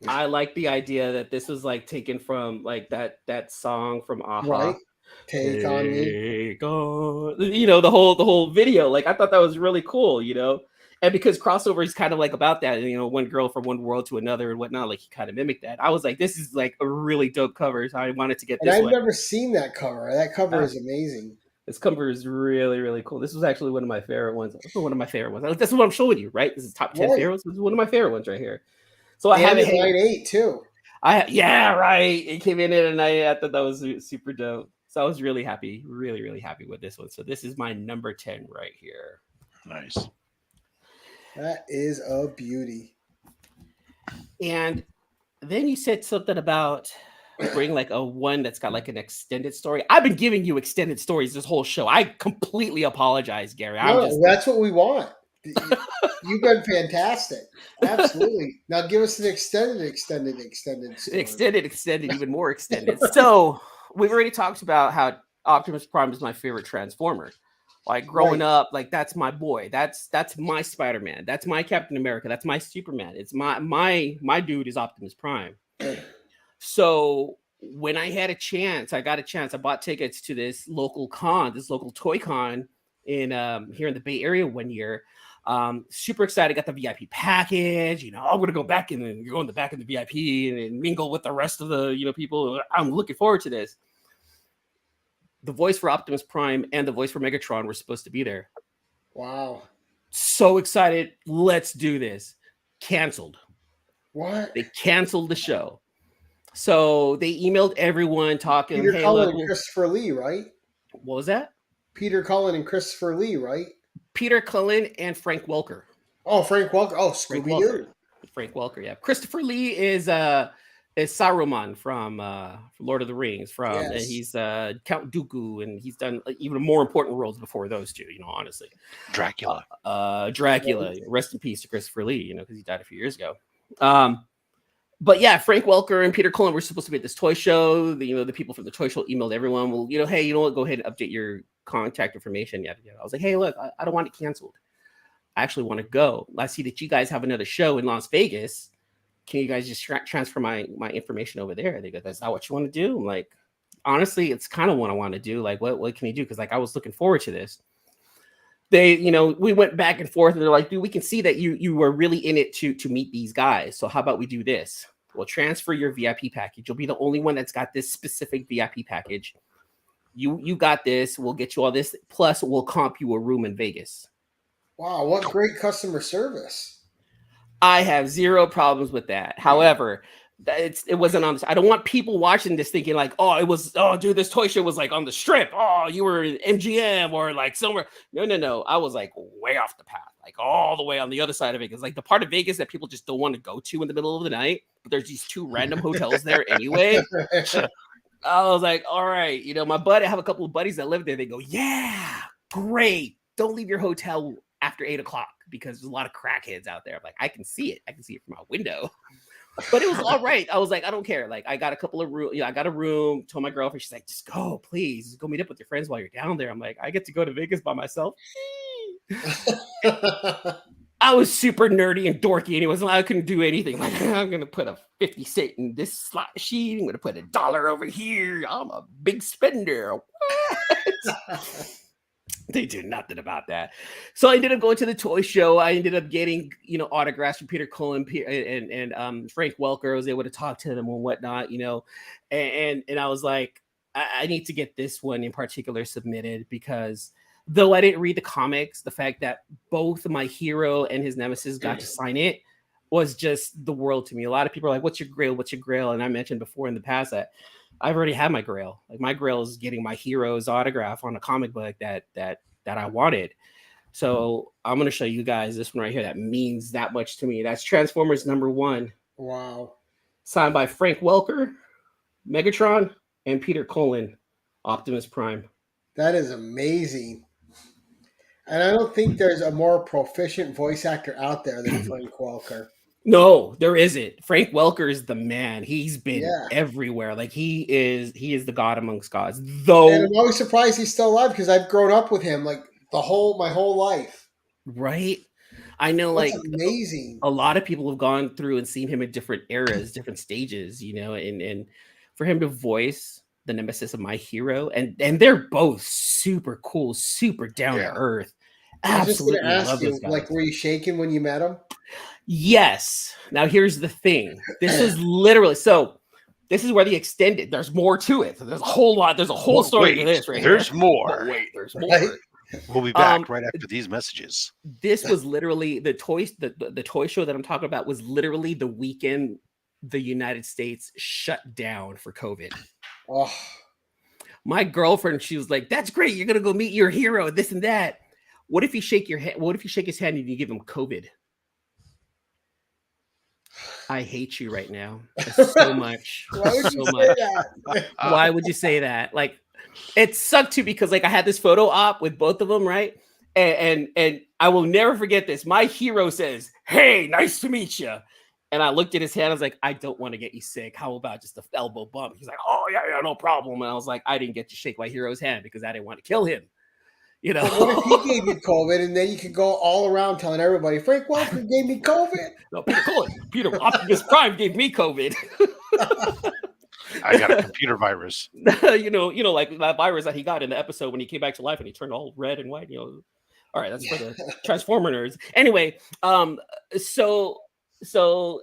I like the idea that this was like taken from like that song from Aha. Right. Take on me. The whole video. Like I thought that was really cool, And because crossover is kind of like about that, one girl from one world to another and whatnot, like he kind of mimicked that. I was like, this is like a really dope cover. So I wanted to get this. And I've never seen that cover. That cover is amazing. This cover is really, really cool. This was actually one of my favorite ones. That's what I'm showing you, right? This is top 10 favorites. This is one of my favorite ones right here. So I have it. 9/8 too. Right. It came in at a night. I thought that was super dope. So I was really happy, really, really happy with this one. So this is my number 10 right here. Nice. That is a beauty. And then you said something about bring like a one that's got like an extended story. I've been giving you extended stories this whole show. I completely apologize, Gary. That's what we want. You've been fantastic. Absolutely. Now give us an extended story. Extended, even more extended. So we've already talked about how Optimus Prime is my favorite Transformer. Like growing up, like that's my boy. That's my Spider-Man. That's my Captain America. That's my Superman. It's my dude is Optimus Prime. So when I got a chance, I bought tickets to this local toy con in here in the Bay Area one year. Super excited, got the VIP package. I'm gonna go back in and go in the back of the VIP and mingle with the rest of the people. I'm looking forward to this. The voice for Optimus Prime and the voice for Megatron were supposed to be there. Wow. So excited. Let's do this. Canceled. What? They canceled the show. So they emailed everyone talking. Peter Cullen and Christopher Lee, right? What was that? Peter Cullen and Christopher Lee, right? Peter Cullen and Frank Welker. Oh, Frank Welker. Oh, Scooby-Doo. Frank Welker, yeah. Christopher Lee is Saruman from Lord of the Rings. And he's Count Dooku, and he's done even more important roles before those two. Honestly, Dracula. Rest in peace to Christopher Lee. Because he died a few years ago. But yeah, Frank Welker and Peter Cullen were supposed to be at this toy show. The people from the toy show emailed everyone. Well, hey, you know what? Go ahead and update your contact information. Yeah. I was like, hey, look, I don't want it canceled. I actually want to go. I see that you guys have another show in Las Vegas. Can you guys just transfer my information over there? They go, that's not what you want to do? I'm like, honestly, it's kind of what I want to do. Like, what can you do? Because like I was looking forward to this. They, we went back and forth, and they're like, dude, we can see that you were really in it to meet these guys. So how about we do this? We'll transfer your VIP package. You'll be the only one that's got this specific VIP package. You got this. We'll get you all this. Plus, we'll comp you a room in Vegas. Wow, what great customer service. I have zero problems with that. However, it wasn't on this. I don't want people watching this thinking like, dude, this toy show was like on the Strip. Oh, you were in MGM or like somewhere. No. I was like way off the path, like all the way on the other side of Vegas, like the part of Vegas that people just don't want to go to in the middle of the night. But there's these two random hotels there anyway. I was like, all right, I have a couple of buddies that live there. They go, yeah, great. Don't leave your hotel after 8:00 because there's a lot of crackheads out there. I'm like, I can see it from my window. But it was all right. I was like, I don't care. Like, I got a couple of room. I got a room. Told my girlfriend, she's like, just go, please. Just go meet up with your friends while you're down there. I'm like, I get to go to Vegas by myself. I was super nerdy and dorky, and it was I couldn't do anything. Like, I'm gonna put a 50 cent in this slot sheet. I'm gonna put $1 over here. I'm a big spender. What? They did nothing about that. So I ended up going to the toy show. I ended up getting, autographs from Peter Cullen and Frank Welker. I was able to talk to them and whatnot, and I was like, I need to get this one in particular submitted because though I didn't read the comics, the fact that both my hero and his nemesis got to sign it was just the world to me. A lot of people are like, what's your grail? What's your grail? And I mentioned before in the past that I've already had my grail. Like my grail is getting my hero's autograph on a comic book that I wanted. So I'm going to show you guys this one right here that means that much to me. That's Transformers #1. Wow. Signed by Frank Welker, Megatron, and Peter Cullen, Optimus Prime. That is amazing. And I don't think there's a more proficient voice actor out there than Frank Welker. No, there isn't. Frank Welker is the man. He's been everywhere. Like he is the god amongst gods. Though, and I'm always surprised he's still alive because I've grown up with him like my whole life. Right. I know. That's like amazing. A lot of people have gone through and seen him in different eras, different stages. And for him to voice the nemesis of my hero, and they're both super cool, super down to earth. I was just going Absolutely to ask love you, those guys. like, were you shaking when you met him? Yes. Now here's the thing. This was literally so. This is where the extended. There's more to it. There's a whole lot. There's a whole story to this right there's here. more. But wait, there's more. Right? We'll be back right after these messages. This was literally the toys. The toy show that I'm talking about was literally the weekend the United States shut down for COVID. Oh. My girlfriend, she was like, "That's great. You're gonna go meet your hero. This and that. What if you shake your hand? What if you shake his hand and you give him COVID?" I hate you right now so much. Why would you say that? Why would you say that? Like, it sucked too because like I had this photo op with both of them, right? And I will never forget this. My hero says, "Hey, nice to meet you." And I looked at his hand. I was like, "I don't want to get you sick. How about just a elbow bump?" He's like, "Oh yeah, no problem." And I was like, "I didn't get to shake my hero's hand because I didn't want to kill him." You know, but what if he gave you COVID and then you could go all around telling everybody, Frank Welker gave me COVID? No, Peter Optimus Prime gave me COVID. I got a computer virus. you know, like that virus that he got in the episode when he came back to life and he turned all red and white. You know, all right, that's for the Transformer nerds. Anyway, so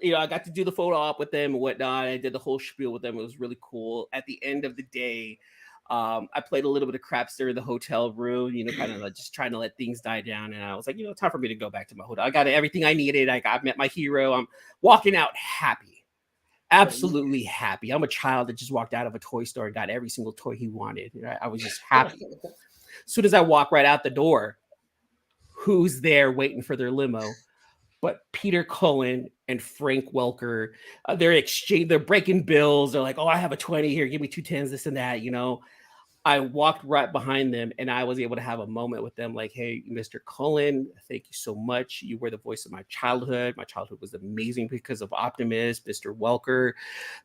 you know, I got to do the photo op with them and whatnot. I did the whole spiel with them. It was really cool. At the end of the day, I played a little bit of crapster in the hotel room, you know, kind of like just trying to let things die down. And I was like, you know, time for me to go back to my hotel. I got everything I needed. I met my hero. I'm walking out happy, absolutely happy. I'm a child that just walked out of a toy store and got every single toy he wanted. I was just happy. As soon as I walk right out the door, who's there waiting for their limo? But Peter Cullen and Frank Welker, they're breaking bills. They're like, "Oh, I have a 20 here. Give me 2 10s, this and that." You know, I walked right behind them and I was able to have a moment with them like, "Hey, Mr. Cullen, thank you so much. You were the voice of my childhood. My childhood was amazing because of Optimus, Mr. Welker,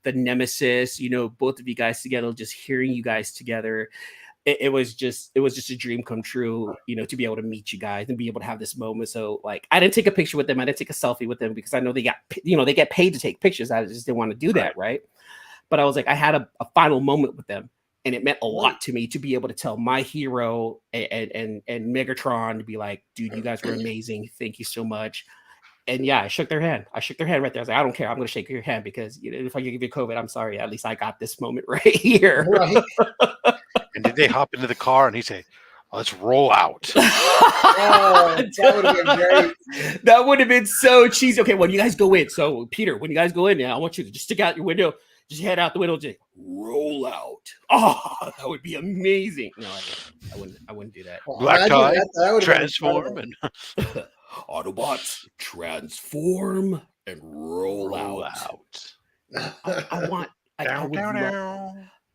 the Nemesis, you know, both of you guys together, just hearing you guys together. It was just a dream come true, you know, to be able to meet you guys and be able to have this moment." So like, I didn't take a picture with them. I didn't take a selfie with them because I know they get paid to take pictures. I just didn't want to do that. Right. But I was like, I had a final moment with them and it meant a lot to me to be able to tell my hero and Megatron to be like, "Dude, you guys were amazing. Thank you so much." And yeah, I shook their hand. I shook their hand right there. I was like, "I don't care. I'm going to shake your hand because, you know, if I give you COVID, I'm sorry. At least I got this moment right here." Right. And did they hop into the car and he say, "Let's roll out"? Oh, that would have been great. That would have been so cheesy. Okay, when you guys go in, so Peter, when you guys go in now, I want you to just stick out your window, just head out the window, just roll out. Oh, that would be amazing. No, I wouldn't do that. Well, Black tie, that transform, and Autobots transform and roll out. I want.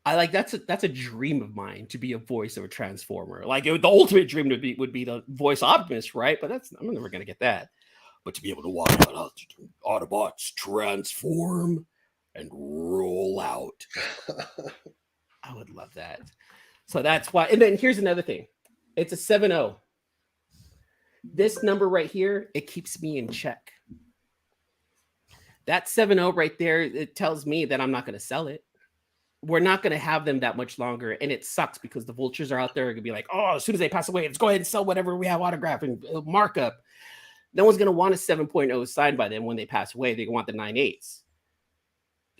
I like that's a dream of mine to be a voice of a Transformer. Like the ultimate dream would be the voice Optimus, right? But I'm never gonna get that. But to be able to walk out, Autobots transform and roll out. I would love that. So that's why. And then here's another thing. It's a 7-0. This number right here, it keeps me in check. That 7-0 right there, it tells me that I'm not going to sell it. We're not going to have them that much longer. And it sucks because the vultures are out there going to be like, "Oh, as soon as they pass away, let's go ahead and sell whatever we have autographed and markup." No one's going to want a 7.0 signed by them when they pass away. They want the 9.8s.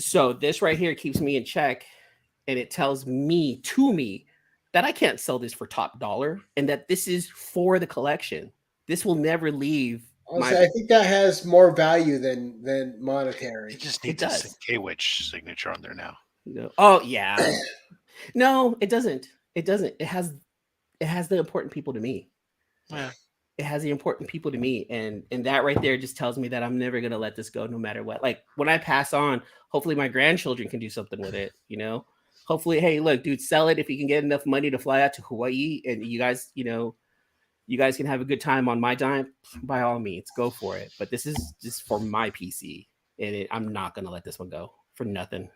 So this right here keeps me in check. And it tells me that I can't sell this for top dollar and that this is for the collection. This will never leave. I think that has more value than monetary. It just needs a K-Witch signature on there now. You know? Oh yeah. No, it doesn't. It doesn't. It has the important people to me. Yeah. It has the important people to me, and that right there just tells me that I'm never gonna let this go, no matter what. Like when I pass on, hopefully my grandchildren can do something with it. You know, hopefully, hey, look, dude, sell it if you can get enough money to fly out to Hawaii, and you guys, you know, you guys can have a good time on my dime. By all means, go for it. But this is just for my PC, and I'm not gonna let this one go for nothing.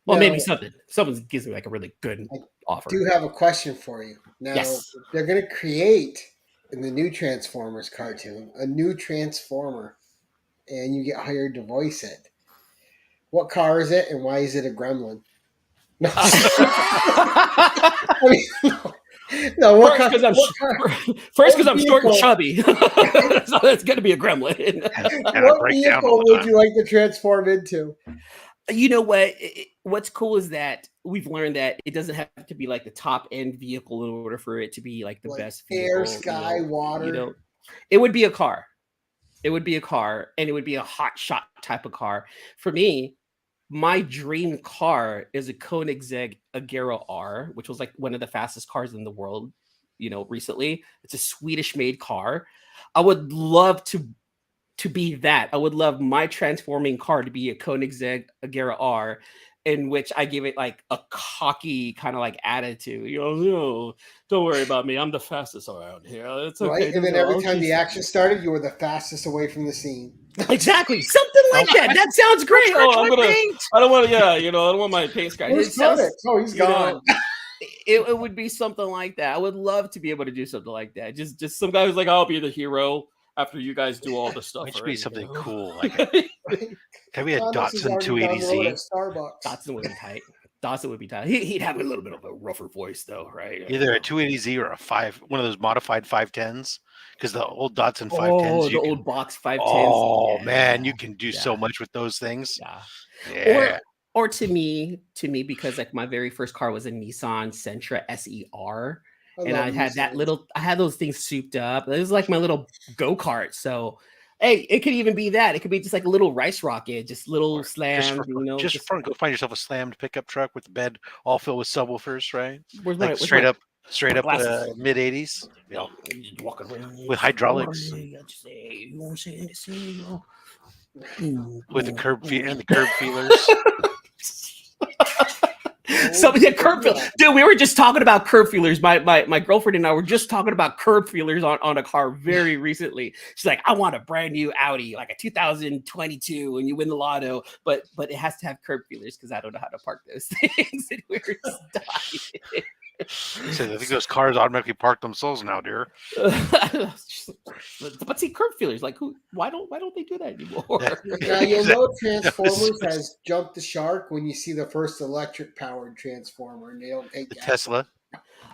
Well, maybe someone gives me like a really good offer. I do have a question for you. Now, they're going to create in the new Transformers cartoon a new Transformer, and you get hired to voice it. What car is it, and why is it a gremlin? I mean, no. First, because I'm short and chubby, so it's going to be a gremlin. What vehicle would you like to transform into? You know what? What's cool is that we've learned that it doesn't have to be like the top end vehicle in order for it to be like the best vehicle. Air, sky, water. It would be a car. It would be a car, and it would be a hot shot type of car. For me, my dream car is a Koenigsegg Agera R, which was like one of the fastest cars in the world, recently. It's a Swedish-made car. I would love to be that. I would love my transforming car to be a Koenigsegg Agera R, in which I give it like a cocky kind of like attitude. No, don't worry about me. I'm the fastest around here. It's okay. Right? And then every time the action started, you were the fastest away from the scene. Exactly. Something like that. That sounds great. I don't want to, I don't want my paint scratch. He's gone. It would be something like that. I would love to be able to do something like that. Just some guy who's like, I'll be the hero after you guys do all the stuff. It should be something cool. Like can we have Datsun 280Z? Datsun would be tight. Datsun would be tight. He'd have a little bit of a rougher voice, though, right? Either a 280Z or one of those modified 510s. Because the old Datsun 510s, old box 510s. Oh man, you can do so much with those things. Yeah. Or to me, because like my very first car was a Nissan Sentra SER. And I had those things souped up. It was like my little go-kart. So, hey, it could even be that. It could be just like a little rice rocket, just little slammed. Just go find yourself a slammed pickup truck with the bed all filled with subwoofers, right? Straight up mid 80s. Walking around with hydraulics. With the curb feelers. Curb feelers. Dude, we were just talking about curb feelers. My girlfriend and I were just talking about curb feelers on a car very recently. She's like, I want a brand new Audi, like a 2022, and you win the lotto, but it has to have curb feelers because I don't know how to park those things. And we were just dying. So I think those cars automatically park themselves now, dear. But see, curb feelers, like why don't they do that anymore? Now you'll know Transformers has jumped the shark when you see the first electric powered Transformer, and they don't take the Tesla.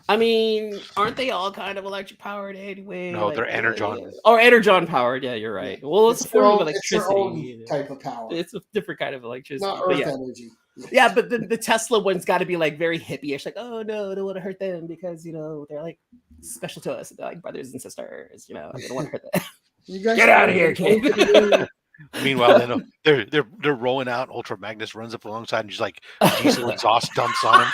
I mean, aren't they all kind of electric powered anyway? No, they're Energon. Oh, Energon powered. Yeah, you're right. Well, it's a form of electricity. It's their own type of power. It's a different kind of electricity. Not Earth energy. Yeah, but the Tesla one's got to be like very hippie-ish. Like, oh no, I don't want to hurt them because they're like special to us. They're like brothers and sisters. I don't want to hurt them. You guys get out of here, kid. Meanwhile, they're rolling out. Ultra Magnus runs up alongside and just like diesel exhaust dumps on him.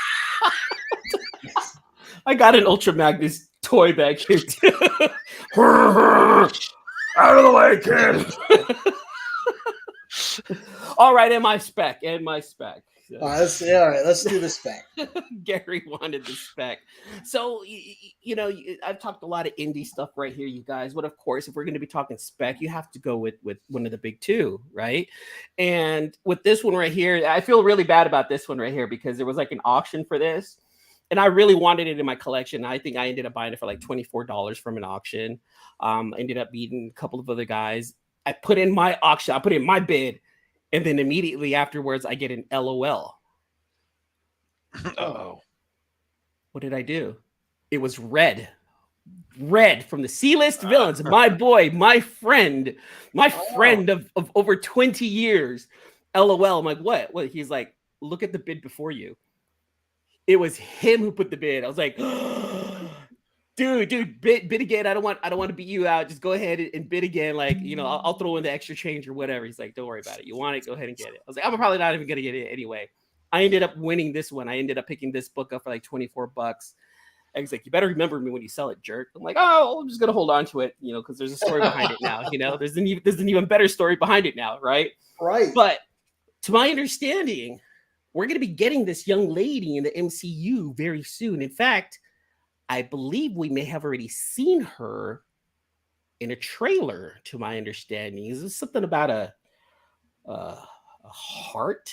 I got an Ultra Magnus toy back here too. Out of the way, kid. All right, and my spec. All right, let's do the spec. Gary wanted the spec. So, I've talked a lot of indie stuff right here, you guys. But of course, if we're going to be talking spec, you have to go with one of the big two, right? And with this one right here, I feel really bad about this one right here because there was like an auction for this. And I really wanted it in my collection. I think I ended up buying it for like $24 from an auction. Ended up beating a couple of other guys. I put in my auction. I put in my bid. And then immediately afterwards, I get an LOL. Oh. What did I do? It was Red. Red from the C-list villains. My boy, my friend of over 20 years. LOL. I'm like, what? Well, he's like, look at the bid before you. It was him who put the bid. I was like, dude, bid again. I don't want to beat you out. Just go ahead and bid again. Like, I'll throw in the extra change or whatever. He's like, don't worry about it. You want it? Go ahead and get it. I was like, I'm probably not even gonna get it anyway. I ended up winning this one. I ended up picking this book up for like $24. And he's like, you better remember me when you sell it, jerk. I'm like, oh, I'm just gonna hold on to it, because there's a story behind it now. There's an even better story behind it now, right? Right. But to my understanding, we're going to be getting this young lady in the MCU very soon. In fact, I believe we may have already seen her in a trailer, to my understanding. Is this something about a heart?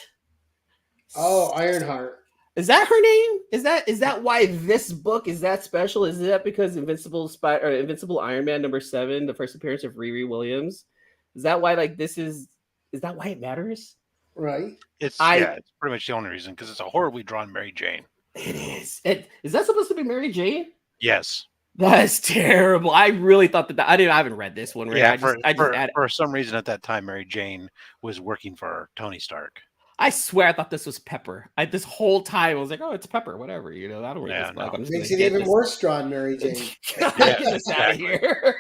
Oh, Ironheart. Is that her name? Is that why this book is that special? Is that because Invincible Iron Man #7, the first appearance of Riri Williams? Is that why is that why it matters? Right. It's it's pretty much the only reason because it's a horribly drawn Mary Jane. It is. Is that supposed to be Mary Jane? Yes. That's terrible. I really thought that I haven't read this one. Right? Yeah, For some reason at that time, Mary Jane was working for Tony Stark. I swear I thought this was Pepper. This whole time I was like, oh, it's Pepper, whatever. I don't read this book. Makes it even worse drawn Mary Jane. Get this out of here.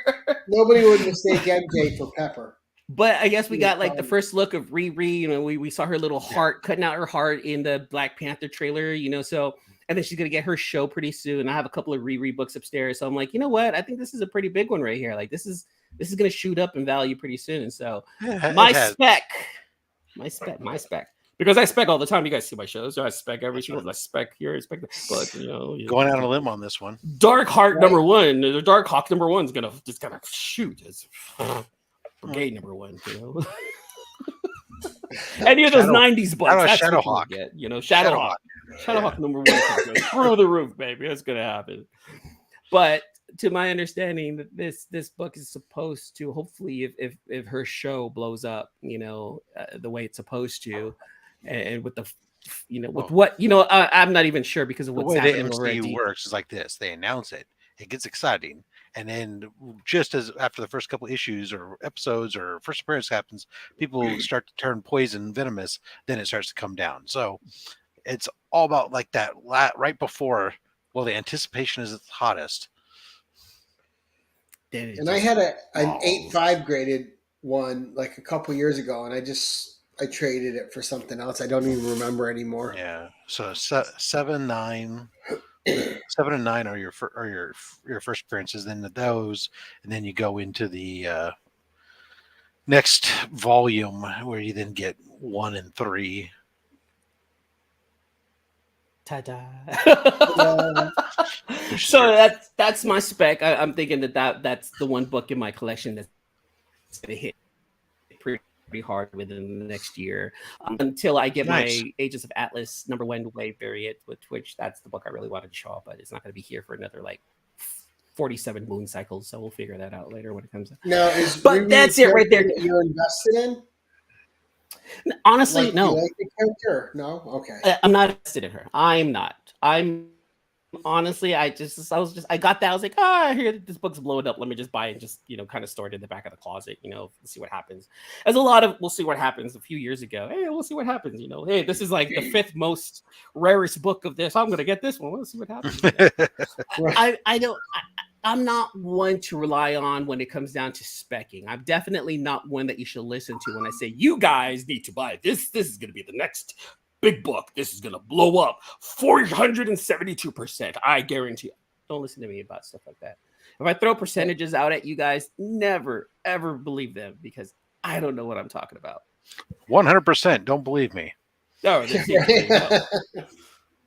Nobody would mistake MJ for Pepper. But I guess we got like the first look of Riri. We saw her little heart, cutting out her heart in the Black Panther trailer. So, and then she's gonna get her show pretty soon. I have a couple of Riri books upstairs, so I'm like, you know what? I think this is a pretty big one right here. Like this is gonna shoot up in value pretty soon. So my spec. Because I spec all the time. You guys see my shows. So I spec every single. I spec here. I spec. But going out on a limb on this one. Dark Heart number 1. The Dark Hawk number 1 is gonna shoot. It's Brigade number 1. Any of those '90s books. Shadowhawk. Shadowhawk. Shadowhawk number 1 is going through the roof, baby. That's gonna happen. But to my understanding, this book is supposed to, hopefully, if her show blows up, the way it's supposed to. And with the, with what, I'm not even sure because of what's happening. The way the MCU works is like this: they announce it, it gets exciting, and then just as after the first couple issues or episodes or first appearance happens, people start to turn poison venomous. Then it starts to come down. So it's all about like that right before. Well, the anticipation is at the hottest. And I had an 8.5 graded one like a couple years ago, and I traded it for something else. I don't even remember anymore. Yeah. So 7, 9, 7 and 9 are your first appearances. Then those, and then you go into the next volume where you then get 1 and 3. Ta-da. So that's my spec. I'm thinking that's the one book in my collection that's going to hit pretty hard within the next year until I get my Ages of Atlas number 1 wave variant, which that's the book I really wanted to show up, but it's not going to be here for another 47 moon cycles. So we'll figure that out later when it comes. Now, but that's it right there. You're invested in? Honestly, no. You like the character? No? Okay. I'm not invested in her. I'm not. Honestly, I got that. I was like, I hear this book's blowing up. Let me just buy it and just, kind of store it in the back of the closet, see what happens. As a lot of, we'll see what happens a few years ago. Hey, we'll see what happens. Hey, this is like the 5th most rarest book of this. I'm going to get this one. We'll see what happens. I'm not one to rely on when it comes down to speccing. I'm definitely not one that you should listen to when I say, you guys need to buy this. This is going to be the next big book. This is going to blow up 472%. I guarantee you. Don't listen to me about stuff like that. If I throw percentages out at you guys, never, ever believe them because I don't know what I'm talking about. 100%. Don't believe me. Oh,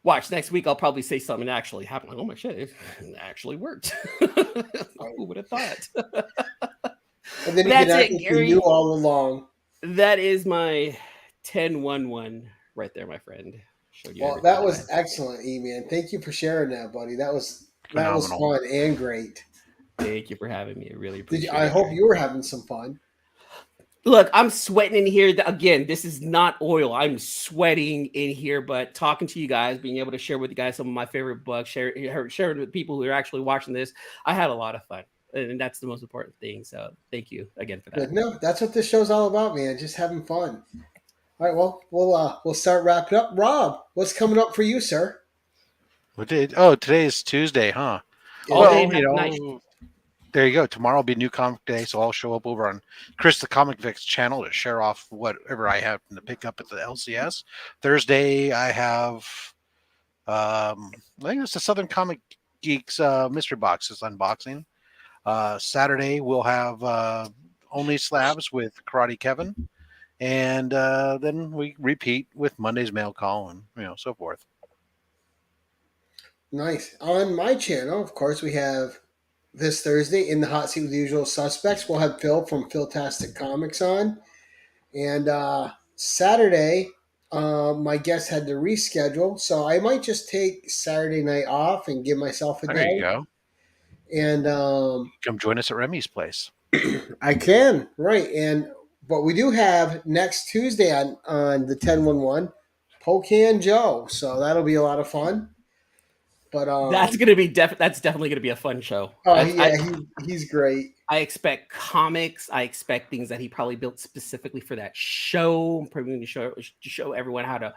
watch, next week I'll probably say something that actually happened. Like, oh my shit, it actually worked. Who would have thought? And then that's it, Gary. You knew all along. That is my 10-1-1 right there, my friend. Well, that was excellent, Eman. Thank you for sharing that, buddy. That was fun and great. Thank you for having me. I really appreciate it. I hope you were having some fun. Look, I'm sweating in here. Again, this is not oil. I'm sweating in here, but talking to you guys, being able to share with you guys some of my favorite books, sharing with people who are actually watching this, I had a lot of fun. And that's the most important thing. So thank you again for that. No, that's what this show's all about, man. Just having fun. All right, well, we'll start wrapping up. Rob, what's coming up for you, sir? Today is Tuesday, huh? There you go. Tomorrow will be New Comic Day, so I'll show up over on Chris the Comic Vic's channel to share off whatever I have to pick up at the LCS. Thursday, I have, I think it's the Southern Comic Geeks mystery box is unboxing. Saturday, we'll have Only Slabs with Karate Kevin, and then we repeat with Monday's mail call and so forth. Nice. On my channel, of course, we have. This Thursday in the hot seat with the usual suspects, we'll have Phil from Philtastic Comics on. And Saturday, my guest had to reschedule, so I might just take Saturday night off and give myself a day. There you go. And come join us at Remy's place. I can, right. And But we do have next Tuesday on the 10-1-1, Pocan Joe. So that'll be a lot of fun. But that's gonna be that's definitely gonna be a fun show. Oh yeah, he's great. I expect comics. I expect things that he probably built specifically for that show. Probably to show everyone how to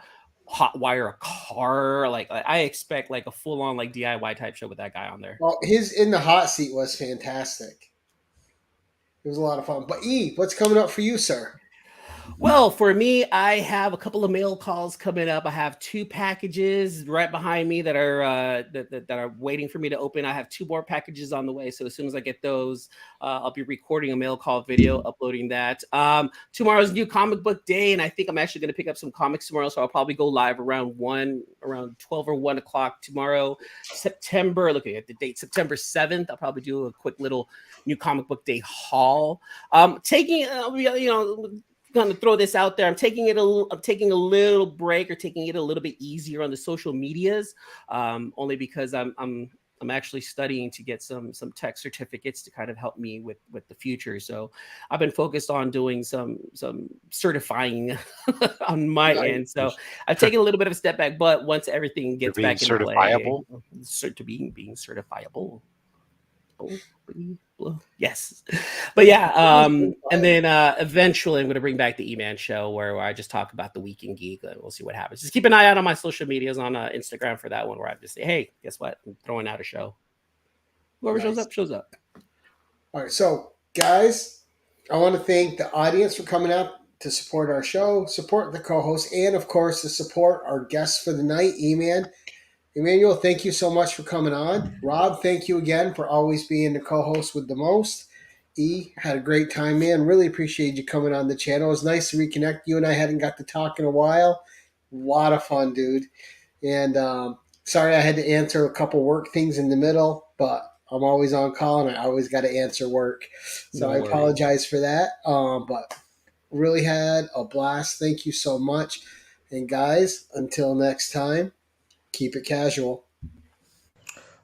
hot wire a car. Like I expect like a full on like DIY type show with that guy on there. Well, his In the Hot Seat was fantastic. It was a lot of fun. But what's coming up for you, sir? Well, for me, I have a couple of mail calls coming up. I have 2 packages right behind me that are that are waiting for me to open. I have 2 more packages on the way. So as soon as I get those, I'll be recording a mail call video, uploading that. Tomorrow's new comic book day, and I think I'm actually going to pick up some comics tomorrow. So I'll probably go live around 12 or 1 o'clock tomorrow. Looking at the date, September 7th. I'll probably do a quick little new comic book day haul. Taking going to throw this out there. I'm taking a little break, or taking it a little bit easier on the social medias, only because I'm actually studying to get some tech certificates to kind of help me with the future. So I've been focused on doing some certifying on my end. So I've taken a little bit of a step back, but once everything gets back into play, being certifiable. Yes, but yeah, and then eventually I'm going to bring back the Eman show where I just talk about the Week in Geek, and we'll see what happens. Just keep an eye out on my social medias on Instagram for that one, where I just say, hey, guess what, I'm throwing out a show. Whoever shows up. All right, so guys, I want to thank the audience for coming up to support our show, support the co-host, and of course to support our guests for the night, Eman. Emmanuel, thank you so much for coming on. Rob, thank you again for always being the co-host with the most. Had a great time, man. Really appreciate you coming on the channel. It was nice to reconnect. You and I hadn't got to talk in a while. A lot of fun, dude. And sorry I had to answer a couple work things in the middle, but I'm always on call and I always got to answer work. So I apologize for that. But really had a blast. Thank you so much. And guys, until next time, keep it casual.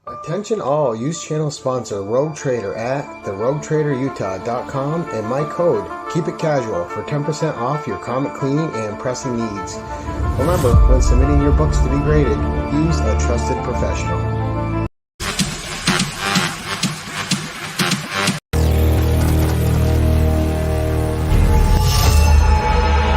Attention all, use channel sponsor Rogue Trader at theroguetraderutah.com and my code Keep It Casual for 10% off your comic cleaning and pressing needs. Remember, when submitting your books to be graded, use a trusted professional.